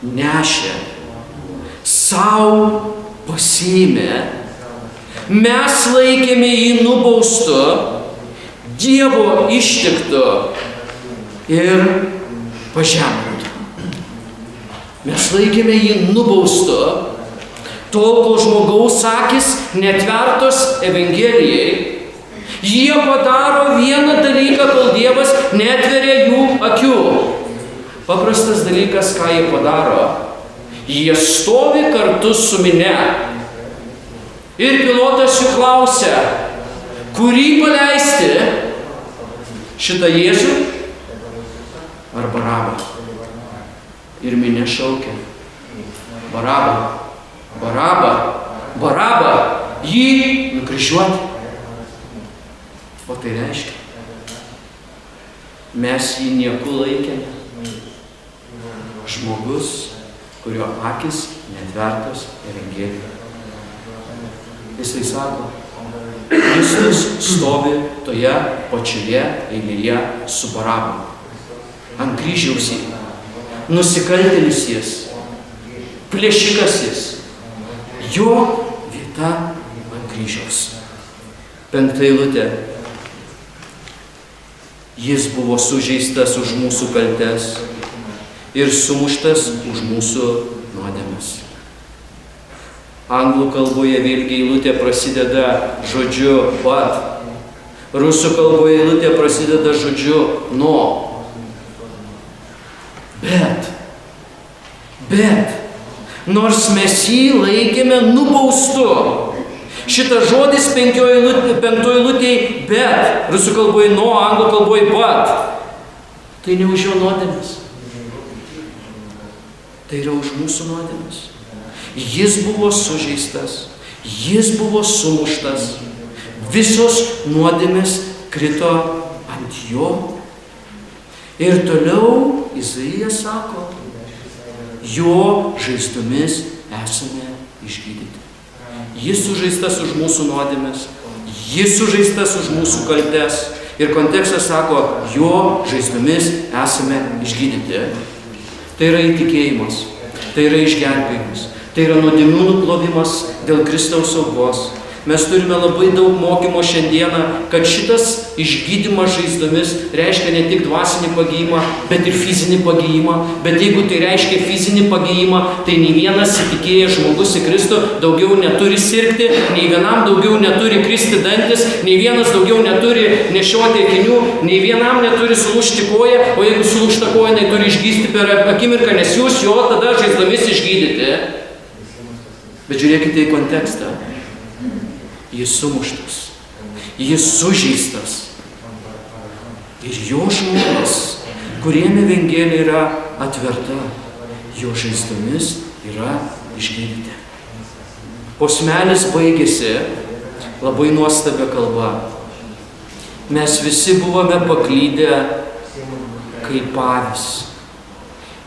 nešė, sau pasiėmė, mes laikėme jį nubaustu, Dievo ištiktu ir pažemintu. Mes laikėme jį nubaustu, tol, kol žmogaus akys netvertos Evangelijai. Jie padaro vieną dalyką, kol Dievas netveria jų akių. Paprastas dalykas, ką jie padaro. Jie stovi kartu su minia. Ir pilotas jų klausia, kurį paleisti, šitą Jėzų ar Barabą? Ir minia šaukia, Barabą, Barabą, Barabą, jį nukryžiuoti. O tai reiškia, mes jį nieku laikėme. Žmogus, kurio akis netvertos Evangelijoje. Jisai sako, Kristus stovi toje pačioje eilėje su Barabu. Ant kryžiaus jį. Nusikaltėlis jis. Plėšikas jis. Jo vieta ant kryžiaus. 5 eilutė. Jis buvo sužeistas už mūsų kaltes ir sumuštas už mūsų nuodėmes. Anglų kalboje vėlgi eilutė prasideda žodžiu but. Rusų kalboje eilutė prasideda žodžiu no. Bet, nors mes jį laikėme nubaustu. Šitas žodis 5 eilutėj bet, rusų kalboje no, anglų kalboje but. Tai ne už jo nuodėmes. Tai yra už mūsų nuodėmes. Jis buvo sužeistas, jis buvo sumuštas. Visos nuodėmės krito ant jo. Ir toliau Izaijas sako, jo žaizdomis esame išgydyti. Jis sužeistas už mūsų nuodėmes, jis sužeistas už mūsų kaltes. Ir kontekstas sako, jo žaizdomis esame išgydyti. Tai yra įtikėjimas, tai yra išgelbėjimas, tai yra nuodėmių nuplovimas dėl Kristaus aukos. Mes turime labai daug mokymo šiandieną, kad šitas išgydymas žaizdomis reiškia ne tik dvasinį pagijimą, bet ir fizinį pagijimą. Bet jeigu tai reiškia fizinį pagijimą, tai nei vienas įtikėjęs žmogus į Kristų daugiau neturi sirgti, nei vienam daugiau neturi kristi dantis, nei vienas daugiau neturi nešioti akinių, nei vienam neturi sulūžti koją, o jeigu sulūžta koja, tai turi išgysti per akimirką, nes jūs jo tada žaizdomis išgydyti. Bet žiūrėkite į kontekstą. Jis sumuštas, jis sužeistas. Ir jo žmonės, kuriem Evangelija yra atverta, jo žaizdomis yra išgydyti. Posmelis baigėsi labai nuostabia kalba. Mes visi buvome paklydę kaip avys.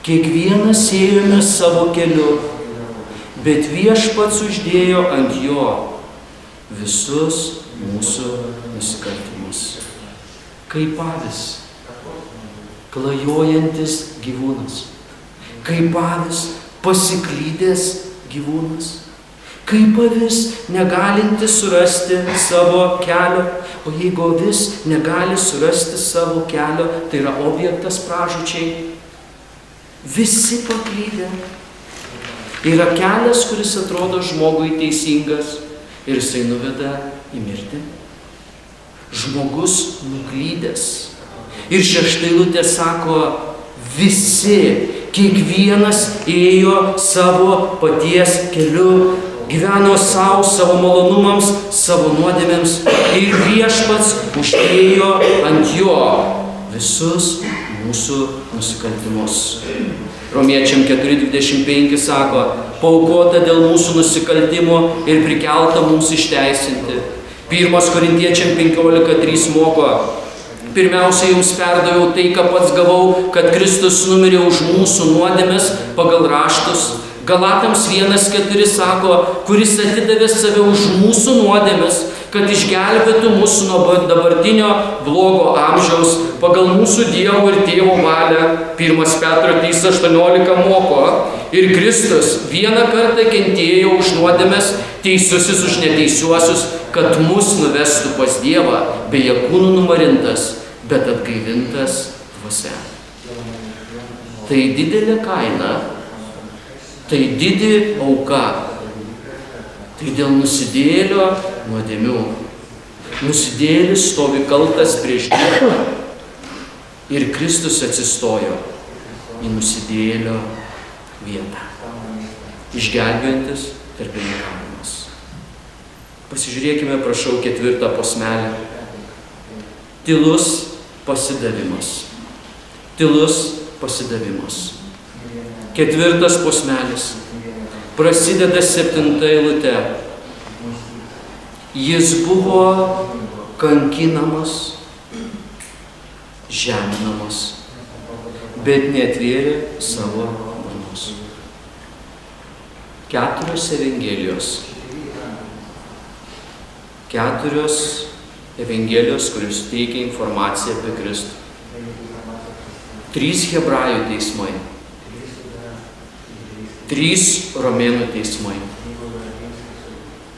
Kiekvienas ėjome savo keliu, bet Viešpats uždėjo ant jo visus mūsų nusikaltimus. Kaip avys, klajojantis gyvūnas. Kaip avys, pasiklydęs gyvūnas. Kaip avis, negalinti surasti savo kelio. O jeigu avis negali surasti savo kelio, tai yra objektas pražūčiai. Visi paklydę. Yra kelias, kuris atrodo žmogui teisingas. Ir jisai nuveda į mirtį. Žmogus nuklydęs. Ir 6 eilutė sako, visi, kiekvienas ėjo savo paties keliu, gyveno savo malonumams, savo nuodėmėms ir Viešpats uždėjo ant jo visus mūsų nusikaltimus. Romiečiam 4:25 sako, paaukota dėl mūsų nusikaltimų ir prikelta mums išteisinti. 1 Korintiečiam 15:3 moko, pirmiausia jums perdaviau tai, ką pats gavau, kad Kristus numirė už mūsų nuodėmes pagal raštus. Galatams 1:4 sako, kuris atidavė save už mūsų nuodėmes, kad išgelbėtų mūsų nuo dabartinio blogo amžiaus pagal mūsų Dievo ir Tėvo valią. 1 Petro 3:18 moko, ir Kristus vieną kartą kentėjo už nuodėmes, teisusis už neteisiuosius, kad mus nuvestų pas Dievą, beje kūnų numarintas, bet atgaivintas dvasia. Tai didelė kaina, tai didi auka. Tai dėl nusidėjėlio nuodėmių. Nusidėjėlis stovi kaltas prieš Dievą ir Kristus atsistojo į nusidėjėlio vietą. Išgelbėjantis tarpininkavimas. Pasižiūrėkime, prašau, 4 posmelį. Tylus pasidavimas. Tylus pasidavimas. 4 posmelis. Prasideda 7 eilutė. Jis buvo kankinamas, žeminamas, bet neatvėrė savo burnos. 4 Evangelijos. 4 Evangelijos, kurios teikia informaciją apie Kristų. 3 hebrajų teismai. 3 romėnų teismai.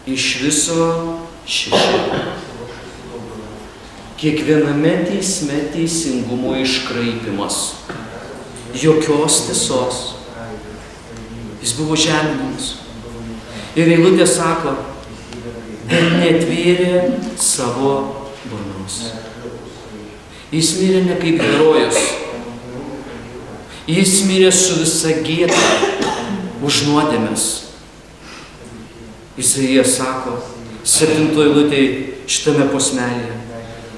Iš viso 6. Kiekviename teisme teisingumo iškraipimas. Jokios tiesos. Jis buvo žeminamas. Ir eilutė sako, bet neatvėrė savo burnos. Jis mirė ne kaip herojus. Jis mirė su visa gėda už nuodėmes. Izaijas sako, 7 eilutėj šitame posmelyje,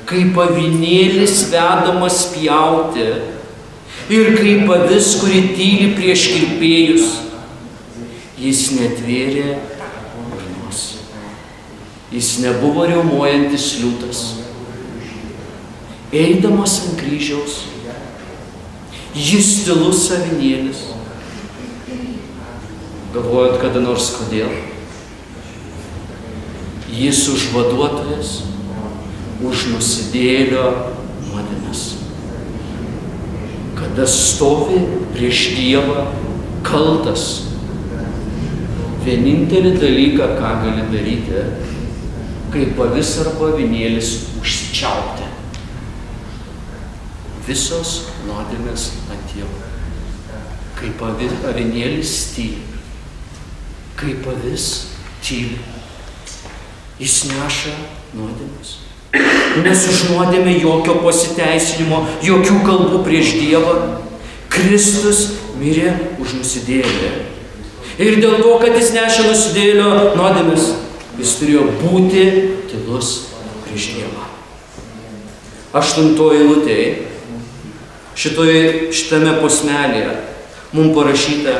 kaip avinėlis vedamas pjauti ir kaip avis, kuri tyli prieš kirpėjus, jis neatvėrė burnos. Jis nebuvo riaumojantis liūtas. Eidamas ant kryžiaus, jis tylus avinėlis. Galvojot kada nors kodėl? Jis užvaduotojas už nusidėjėlio nuodėmes. Kada stovi prieš Dievą kaltas, vienintelį dalyką, ką gali daryti, kaip avis arba avinėlis užsičiaupti. Visos nuodėmės ant jo. Kaip avinėlis tyli. Kaip avis tyli. Jis neša nuodėmes. Nes už nuodėmę jokio pasiteisinimo, jokių kalbų prieš Dievą. Kristus mirė už nusidėjėlį. Ir dėl to, kad jis nešė nusidėjėlio nuodėmes, jis turėjo būti tylus prieš Dievą. 8 eilutėj, šitame posmelėje, mums parašyta,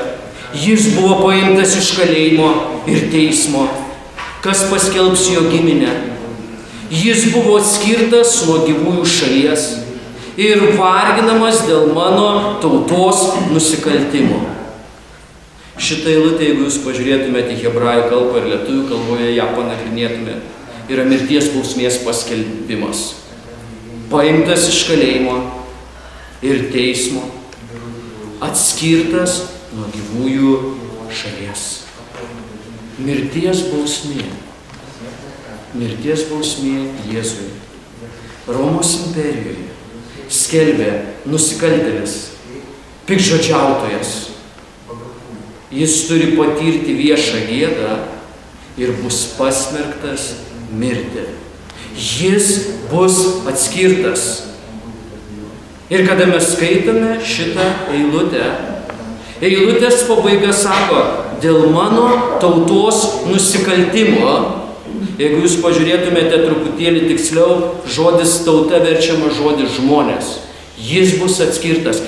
jis buvo paimtas iš kalėjimo ir teismo, kas paskelbs jo giminę. Jis buvo atskirtas nuo gyvųjų šalies ir varginamas dėl mano tautos nusikaltimo. Šitą eilutę, jeigu jūs pažiūrėtumėte į hebrajų kalbą ir lietuvių kalboje ją panagrinėtumėte, yra mirties bausmės paskelbimas. Paimtas iš kalėjimo ir teismo, atskirtas nuo gyvųjų šalies. Mirties bausmė. Mirties bausmė Jėzui. Romos imperijoje skelbė nusikaltėlis, piktžodžiautojas. Jis turi patirti viešą gėdą ir bus pasmerktas mirti. Jis bus atskirtas. Ir kada mes skaitome šitą eilutę, eilutės pabaiga sako, dėl mano tautos nusikaltimo, jeigu jūs pažiūrėtumėte truputėlį tiksliau, žodis tauta verčiama žodis žmonės. Jis bus atskirtas,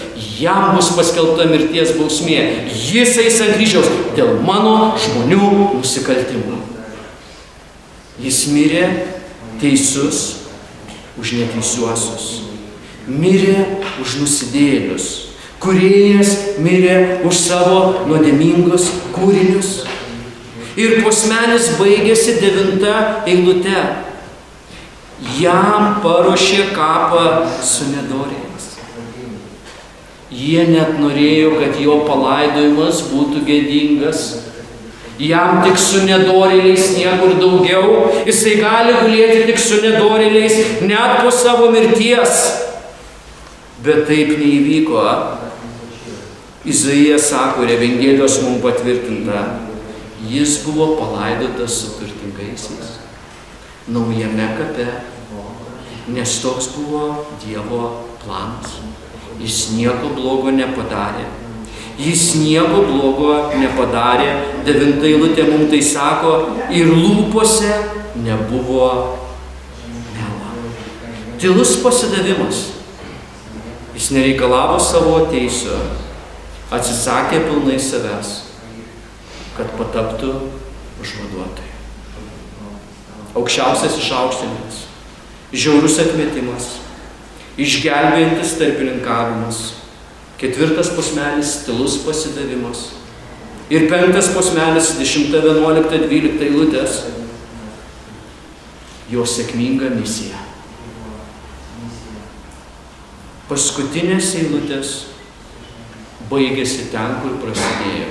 jam bus paskelbta mirties bausmė. Jis eis ant kryžiaus dėl mano žmonių nusikaltimų. Jis mirė teisus už neteisiuosius. Mirė už nusidėjėlius. Kūrėjas mirė už savo nuodėmingus kūrinius. Ir posmelis baigėsi 9 eilute. Jam paruošė kapą su nedorėmis. Jie net norėjo, kad jo palaidojimas būtų gėdingas. Jam tik su nedorėliais niekur daugiau. Jisai gali gulėti tik su nedorėliais net po savo mirties. Bet taip neįvyko. Izaijas sako, ir Evangelijos mums patvirtinta, jis buvo palaidotas su turtingaisiais naujame kape, nes toks buvo Dievo planas. Jis nieko blogo nepadarė. Jis nieko blogo nepadarė. 9 eilutė mums tai sako, ir lūpose nebuvo melo. Tylus pasidavimas. Jis nereikalavo savo teisų, atsisakė pilnai savęs, kad pataptų užvaduotoju. Aukščiausias išaukštinimas, žiaurus atmetimas, išgelbėjantis tarpininkavimas. 4 posmelis tylus pasidavimas. Ir 5 posmelis 10, 11, 12 eilutės jo sėkminga misija. Paskutinės eilutės baigėsi ten, kur prasidėjo.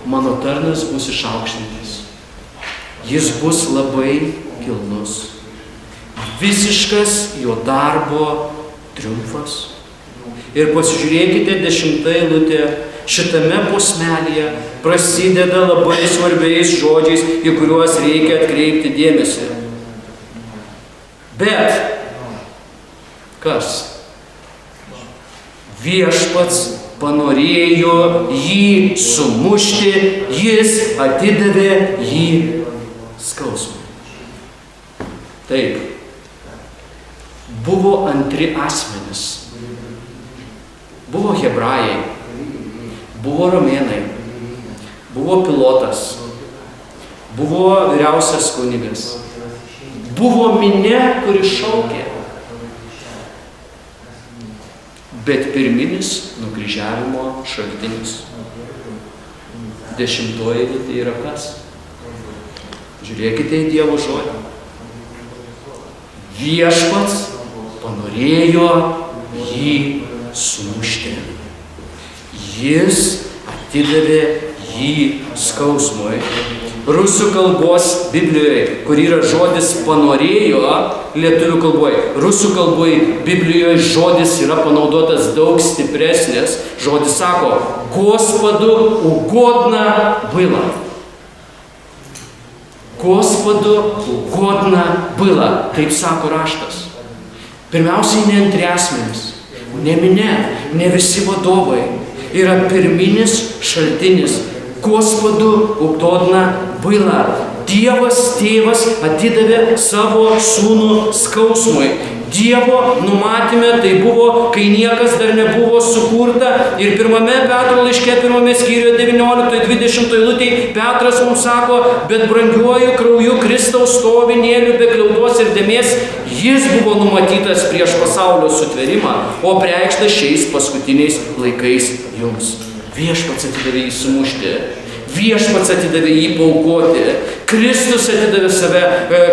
Mano tarnas bus išaukštintas. Jis bus labai kilnus. Visiškas jo darbo triumfas. Ir pasižiūrėkite 10 eilutė, šitame posmelyje prasideda labai svarbiais žodžiais, į kuriuos reikia atkreipti dėmesį. Bet kas? Viešpats panorėjo jį sumušti, jis atidavė jį skausmui. Taip, buvo antri asmenys. Buvo hebrajai, buvo romėnai, buvo pilotas, buvo vyriausias kunigas, buvo minia, kuri šaukė. Bet pirminis nukryžiavimo šaltinis. 10 eilutė yra kas? Žiūrėkite į Dievo žodį. Viešpats panorėjo jį sumušti. Jis atidavė jį skausmui. Rusų kalbos Biblijoje, kur yra žodis panorėjo, lietuvių kalboje. Rusų kalboje Biblijoje žodis yra panaudotas daug stipresnis. Žodis sako, Господу угодно было. Господу угодно было. Taip sako raštas. Pirmiausiai ne antri asmenys, ne minia, ne visi vadovai. Yra pirminis šaltinis. Господу угодно было. Dievas tėvas atidavė savo sūnų skausmui. Dievo numatyme tai buvo, kai niekas dar nebuvo sukurta. Ir 1 Petro laiške, 1 skyriuje 19-20 eilutėj Petras mums sako, bet brangiuoju krauju Kristaus stovinėliu be kliaudos ir dėmės, jis buvo numatytas prieš pasaulio sutvėrimą, o preikštas šiais paskutiniais laikais jums. Viešpats atidavė jį sumušti. Viešpats atidavė jį paaukoti. Kristus atidavė save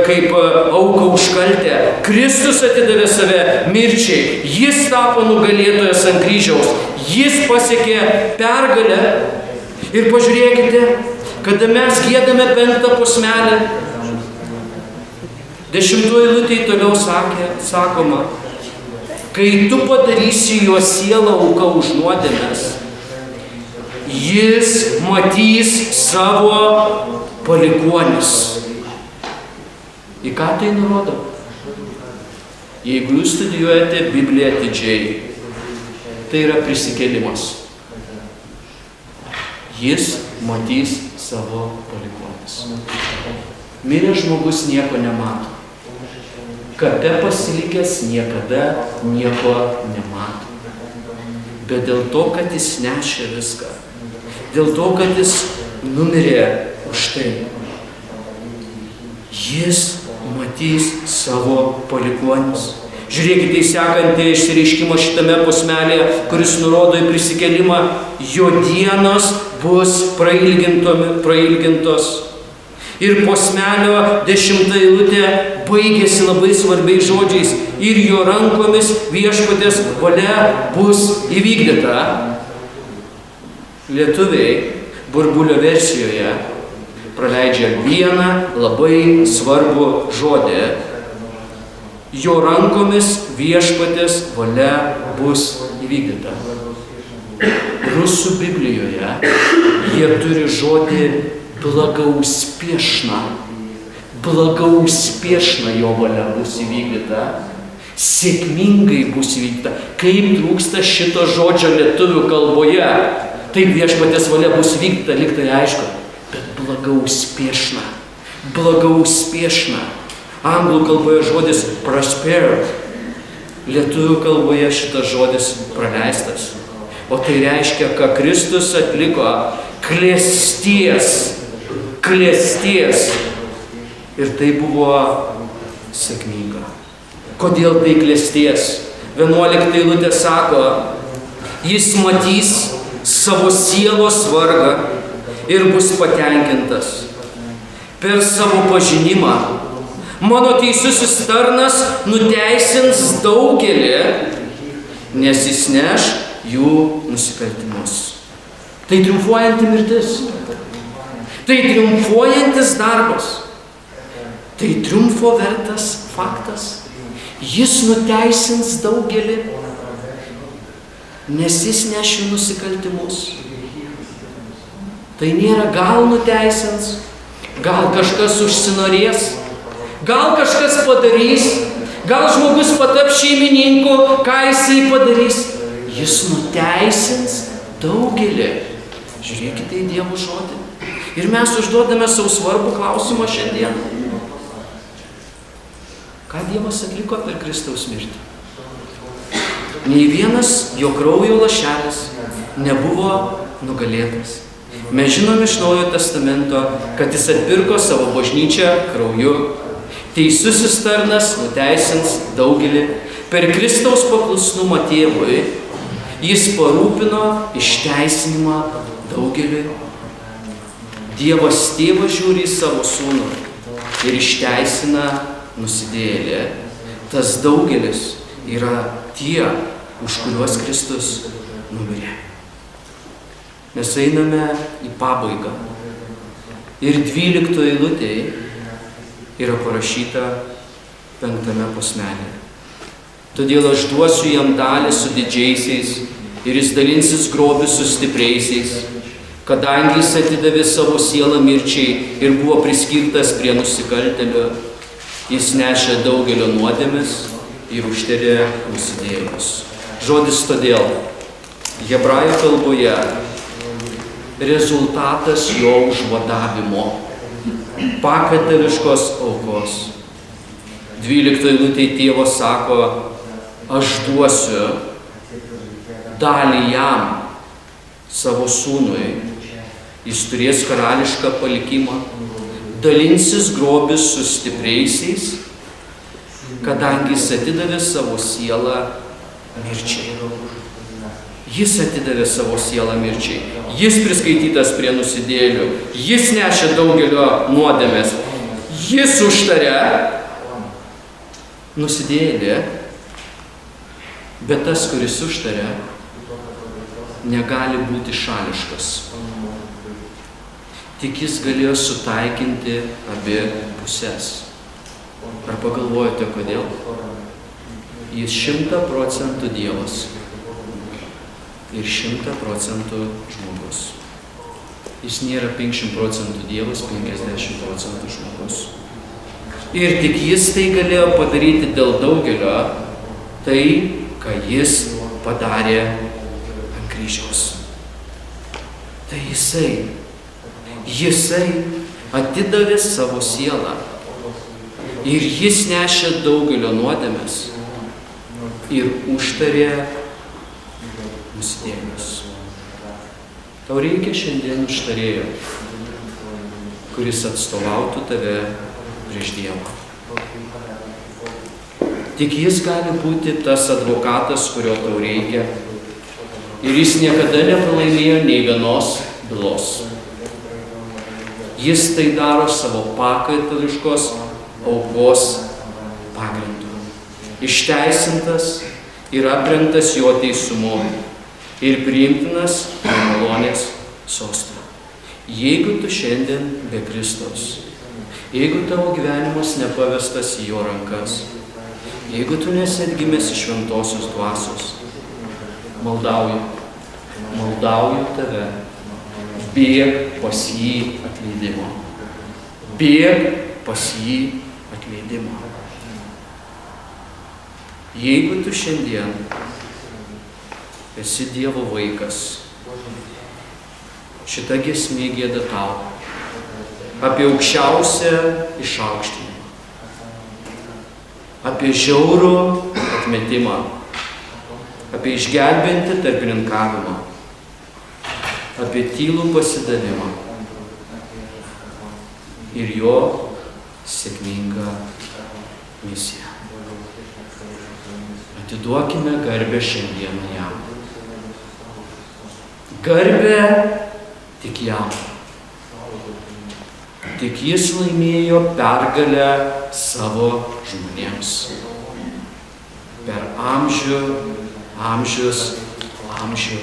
kaip auką už kaltę. Kristus atidavė save mirčiai. Jis tapo nugalėtojas ant kryžiaus. Jis pasiekė pergalę. Ir pažiūrėkite, kada mes giedame 5 posmelį, 10 eilutėj toliau sakoma, kai tu padarysi jo sielą auką už nuodėmes, jis matys savo palikuonis. Į ką tai nurodo? Jeigu jūs studijuojate Bibliją atidžiai, tai yra prisikėlimas. Jis matys savo palikuonis. Miręs žmogus nieko nemato. Kape pasilikęs niekada nieko nemato. Bet dėl to, kad jis nešė viską, dėl to, kad jis numirė už tai, jis matys savo palikuonis. Žiūrėkite į sekantį išsireiškimą šitame posmelėje, kuris nurodo į prisikėlimą, jo dienos bus prailgintos. Ir posmelio 10 eilutė baigėsi labai svarbiais žodžiais. Ir jo rankomis viešpatės valia bus įvykdyta. Lietuviai Burbulio versijoje praleidžia vieną labai svarbų žodį. Jo rankomis viešpatės valia bus įvykdyta. Rusų Biblijoje jie turi žodį благоуспешно. Благоуспешно jo valia bus įvykdyta. Sėkmingai bus įvykdyta. Kaip trūksta šito žodžio lietuvių kalboje. Taip viešpatės valia bus įvykdyta, lyg tai aišku. Bet благоуспешно. Благоуспешно. Anglų kalboje žodis prosper. Lietuvių kalboje šitas žodis praleistas. O tai reiškia, kad Kristus atliko klėsties. Ir tai buvo sėkminga. Kodėl tai klestės? 11 eilutė sako, jis matys savo sielos vargą ir bus patenkintas. Per savo pažinimą mano teisusis tarnas nuteisins daugelį, nes jis neš jų nusikaltimus. Tai triumfuojanti mirtis. Tai triumfuojantis darbas. Tai triumfo vertas faktas. Jis nuteisins daugelį, nes jis neš jų nusikaltimus. Tai nėra gal nuteisins, gal kažkas užsinorės, gal kažkas padarys, gal žmogus pataps šeimininku, ką jisai padarys. Jis nuteisins daugelį. Žiūrėkite į Dievo žodį. Ir mes užduodame savo svarbų klausimą šiandien. Ką Dievas atliko per Kristaus mirtį? Nei vienas jo kraujo lašelis nebuvo nugalėtas. Mes žinom iš Naujojo Testamento, kad jis atpirko savo bažnyčią krauju. Teisusis tarnas nuteisins daugelį. Per Kristaus paklusnumą tėvui jis parūpino išteisinimą daugeliui. Dievas tėvas žiūri į savo sūnų ir išteisina nusidėjėlį. Tas daugelis yra tie, už kuriuos Kristus numirė. Mes einame į pabaigą. Ir 12 eilutėje yra parašyta 5 posmelėje. Todėl aš duosiu jam dalį su didžiaisiais ir jis dalinsis grobį su stipriaisiais, kadangi jis atidavė savo sielą mirčiai ir buvo priskirtas prie nusikaltėlio, jis nešė daugelio nuodėmes ir užtarė nusidėjimus. Žodis todėl hebrajų kalboje rezultatas jo užvadavimo, pakaitališkos aukos. 12 eilutėje tėvas sako, aš duosiu dalį jam, savo sūnui. Jis turės karališką palikimą, dalinsis grobis su stipriaisiais, kadangi jis atidavė savo sielą mirčiai. Jis atidavė savo sielą mirčiai. Jis priskaitytas prie nusidėjėlių. Jis nešė daugelio nuodėmės. Jis užtarė nusidėjėlį, bet tas, kuris užtarė, negali būti šališkas. Tik jis galėjo sutaikinti abi pusės. Ar pagalvojate, kodėl? Jis 100% Dievas ir 100% žmogus. Jis nėra 50% Dievas, 50% žmogus. Ir tik jis tai galėjo padaryti dėl daugelio, tai, ką jis padarė ant kryžiaus. Tai jisai atidavė savo sielą ir jis nešė daugelio nuodėmes ir užtarė nusidėjimus. Tau reikia šiandien užtarėjo, kuris atstovautų tave prieš Dievą. Tik jis gali būti tas advokatas, kurio tau reikia. Ir jis niekada nepralaimėjo nei vienos bylos. Jis tai daro savo pakaitališkos aukos pagrindu. Išteisintas ir aprengtas jo teisumu ir priimtinas prie malonės sosto. Jeigu tu šiandien be Kristaus, jeigu tavo gyvenimas nepavestas į jo rankas, jeigu tu nesi atgimęs iš šventosios dvasios, maldauju tave, bėk pas jį atleidimo. Bėk pas jį atleidimo. Jeigu tu šiandien esi Dievo vaikas, šita giesmė gieda tau apie aukščiausią išaukštinimą, apie žiaurų atmetimą, apie išgelbėti tarpininkavimą, apie tylų pasidavimą ir jo sėkmingą misiją. atiduokime garbę šiandieną jam. Garbę tik jam. Tik jis laimėjo pergalę savo žmonėms. Per amžių, amžius, amžių,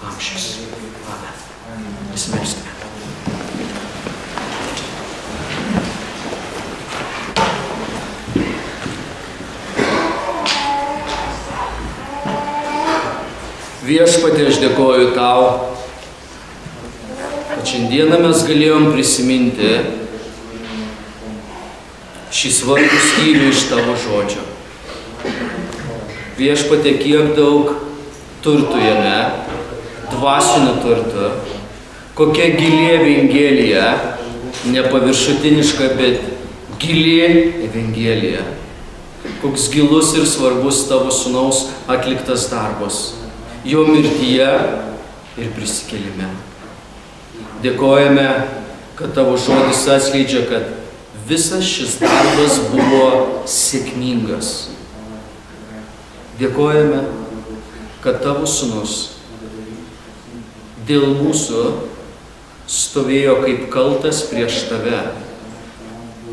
amžius. Amen. Pasimelskime. Viešpatie, aš dėkoju tau, kad šiandieną mes galėjom prisiminti šį svarbų skyrių iš tavo žodžio. Viešpatie, kiek daug turtų jame, dvasinių turtų, kokia gili evangelija, nepaviršutiniška, bet gili evangelija. Koks gilus ir svarbus tavo sūnaus atliktas darbas, jo mirtyje ir prisikėlime. Dėkojame, kad tavo žodis atskleidžia, kad visas šis darbas buvo sėkmingas. Dėkojame, kad tavo sūnus dėl mūsų stovėjo kaip kaltas prieš tave,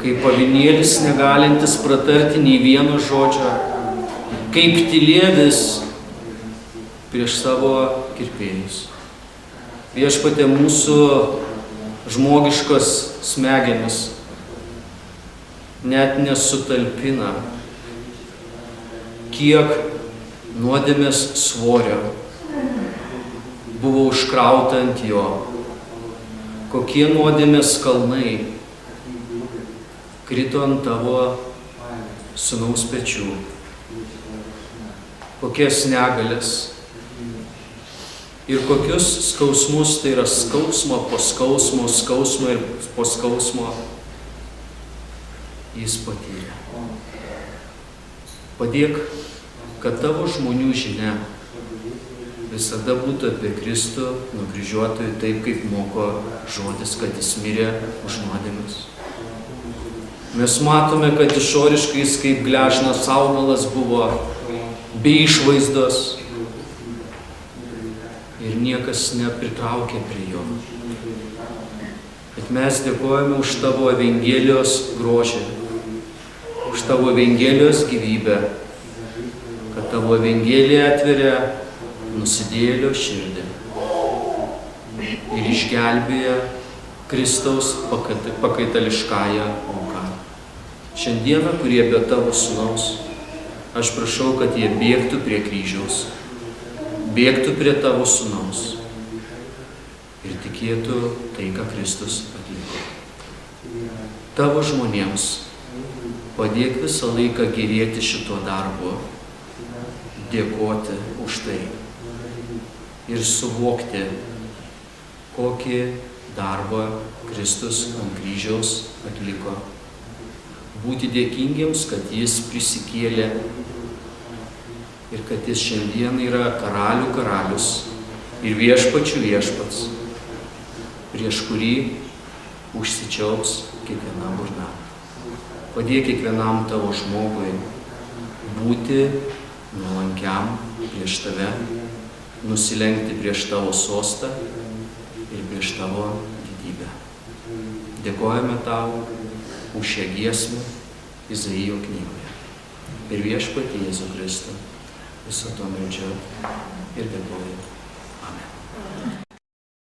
kaip avinėlis negalintis pratarti nei vieno žodžio, kaip tylėvis prieš savo kirpėjus. Viešpatie, mūsų žmogiškos smegenis net nesutalpina, kiek nuodėmės svorio buvo užkrauta ant jo, kokie nuodėmės kalnai krito ant tavo sūnaus pečių, kokias negalės ir kokius skausmus, tai yra skausmo po skausmo, skausmo ir po skausmo jis patyrė. Padėk, kad tavo žmonių žinia visada būtų apie Kristų nukryžiuotojų, taip kaip moko žodis, kad jis mirė už nuodėmes. Mes matome, kad išoriškai jis kaip gležnas augalas buvo be išvaizdos ir niekas nepritraukė prie jo. Bet mes dėkojame už tavo evangelijos grožį, už tavo evangelijos gyvybę, kad tavo evangelija atveria nusidėjėlio širdį ir išgelbėja Kristaus pakaitališkąją auką. Šiandieną, kurie be tavo sūnaus, aš prašau, kad jie bėgtų prie kryžiaus, bėgtų prie tavo sūnaus ir tikėtų tai, ką Kristus atliko. Tavo žmonėms padėk visą laiką gerėti šituo darbu, dėkoti už tai ir suvokti, kokį darbą Kristus ant kryžiaus atliko. Būti dėkingiems, kad jis prisikėlė ir kad jis šiandien yra karalių karalius ir viešpačių viešpats, prieš kurį užsičiaups kiekviena burna. Padėk kiekvienam tavo žmogui būti nuolankiam prieš tave, nusilenkti prieš tavo sostą ir prieš tavo didybę. Dėkojame tau už šią giesmę Izaijo knygoje. Per viešpatį Jėzų Kristų viso to meldžiu ir dėkoju. Amen.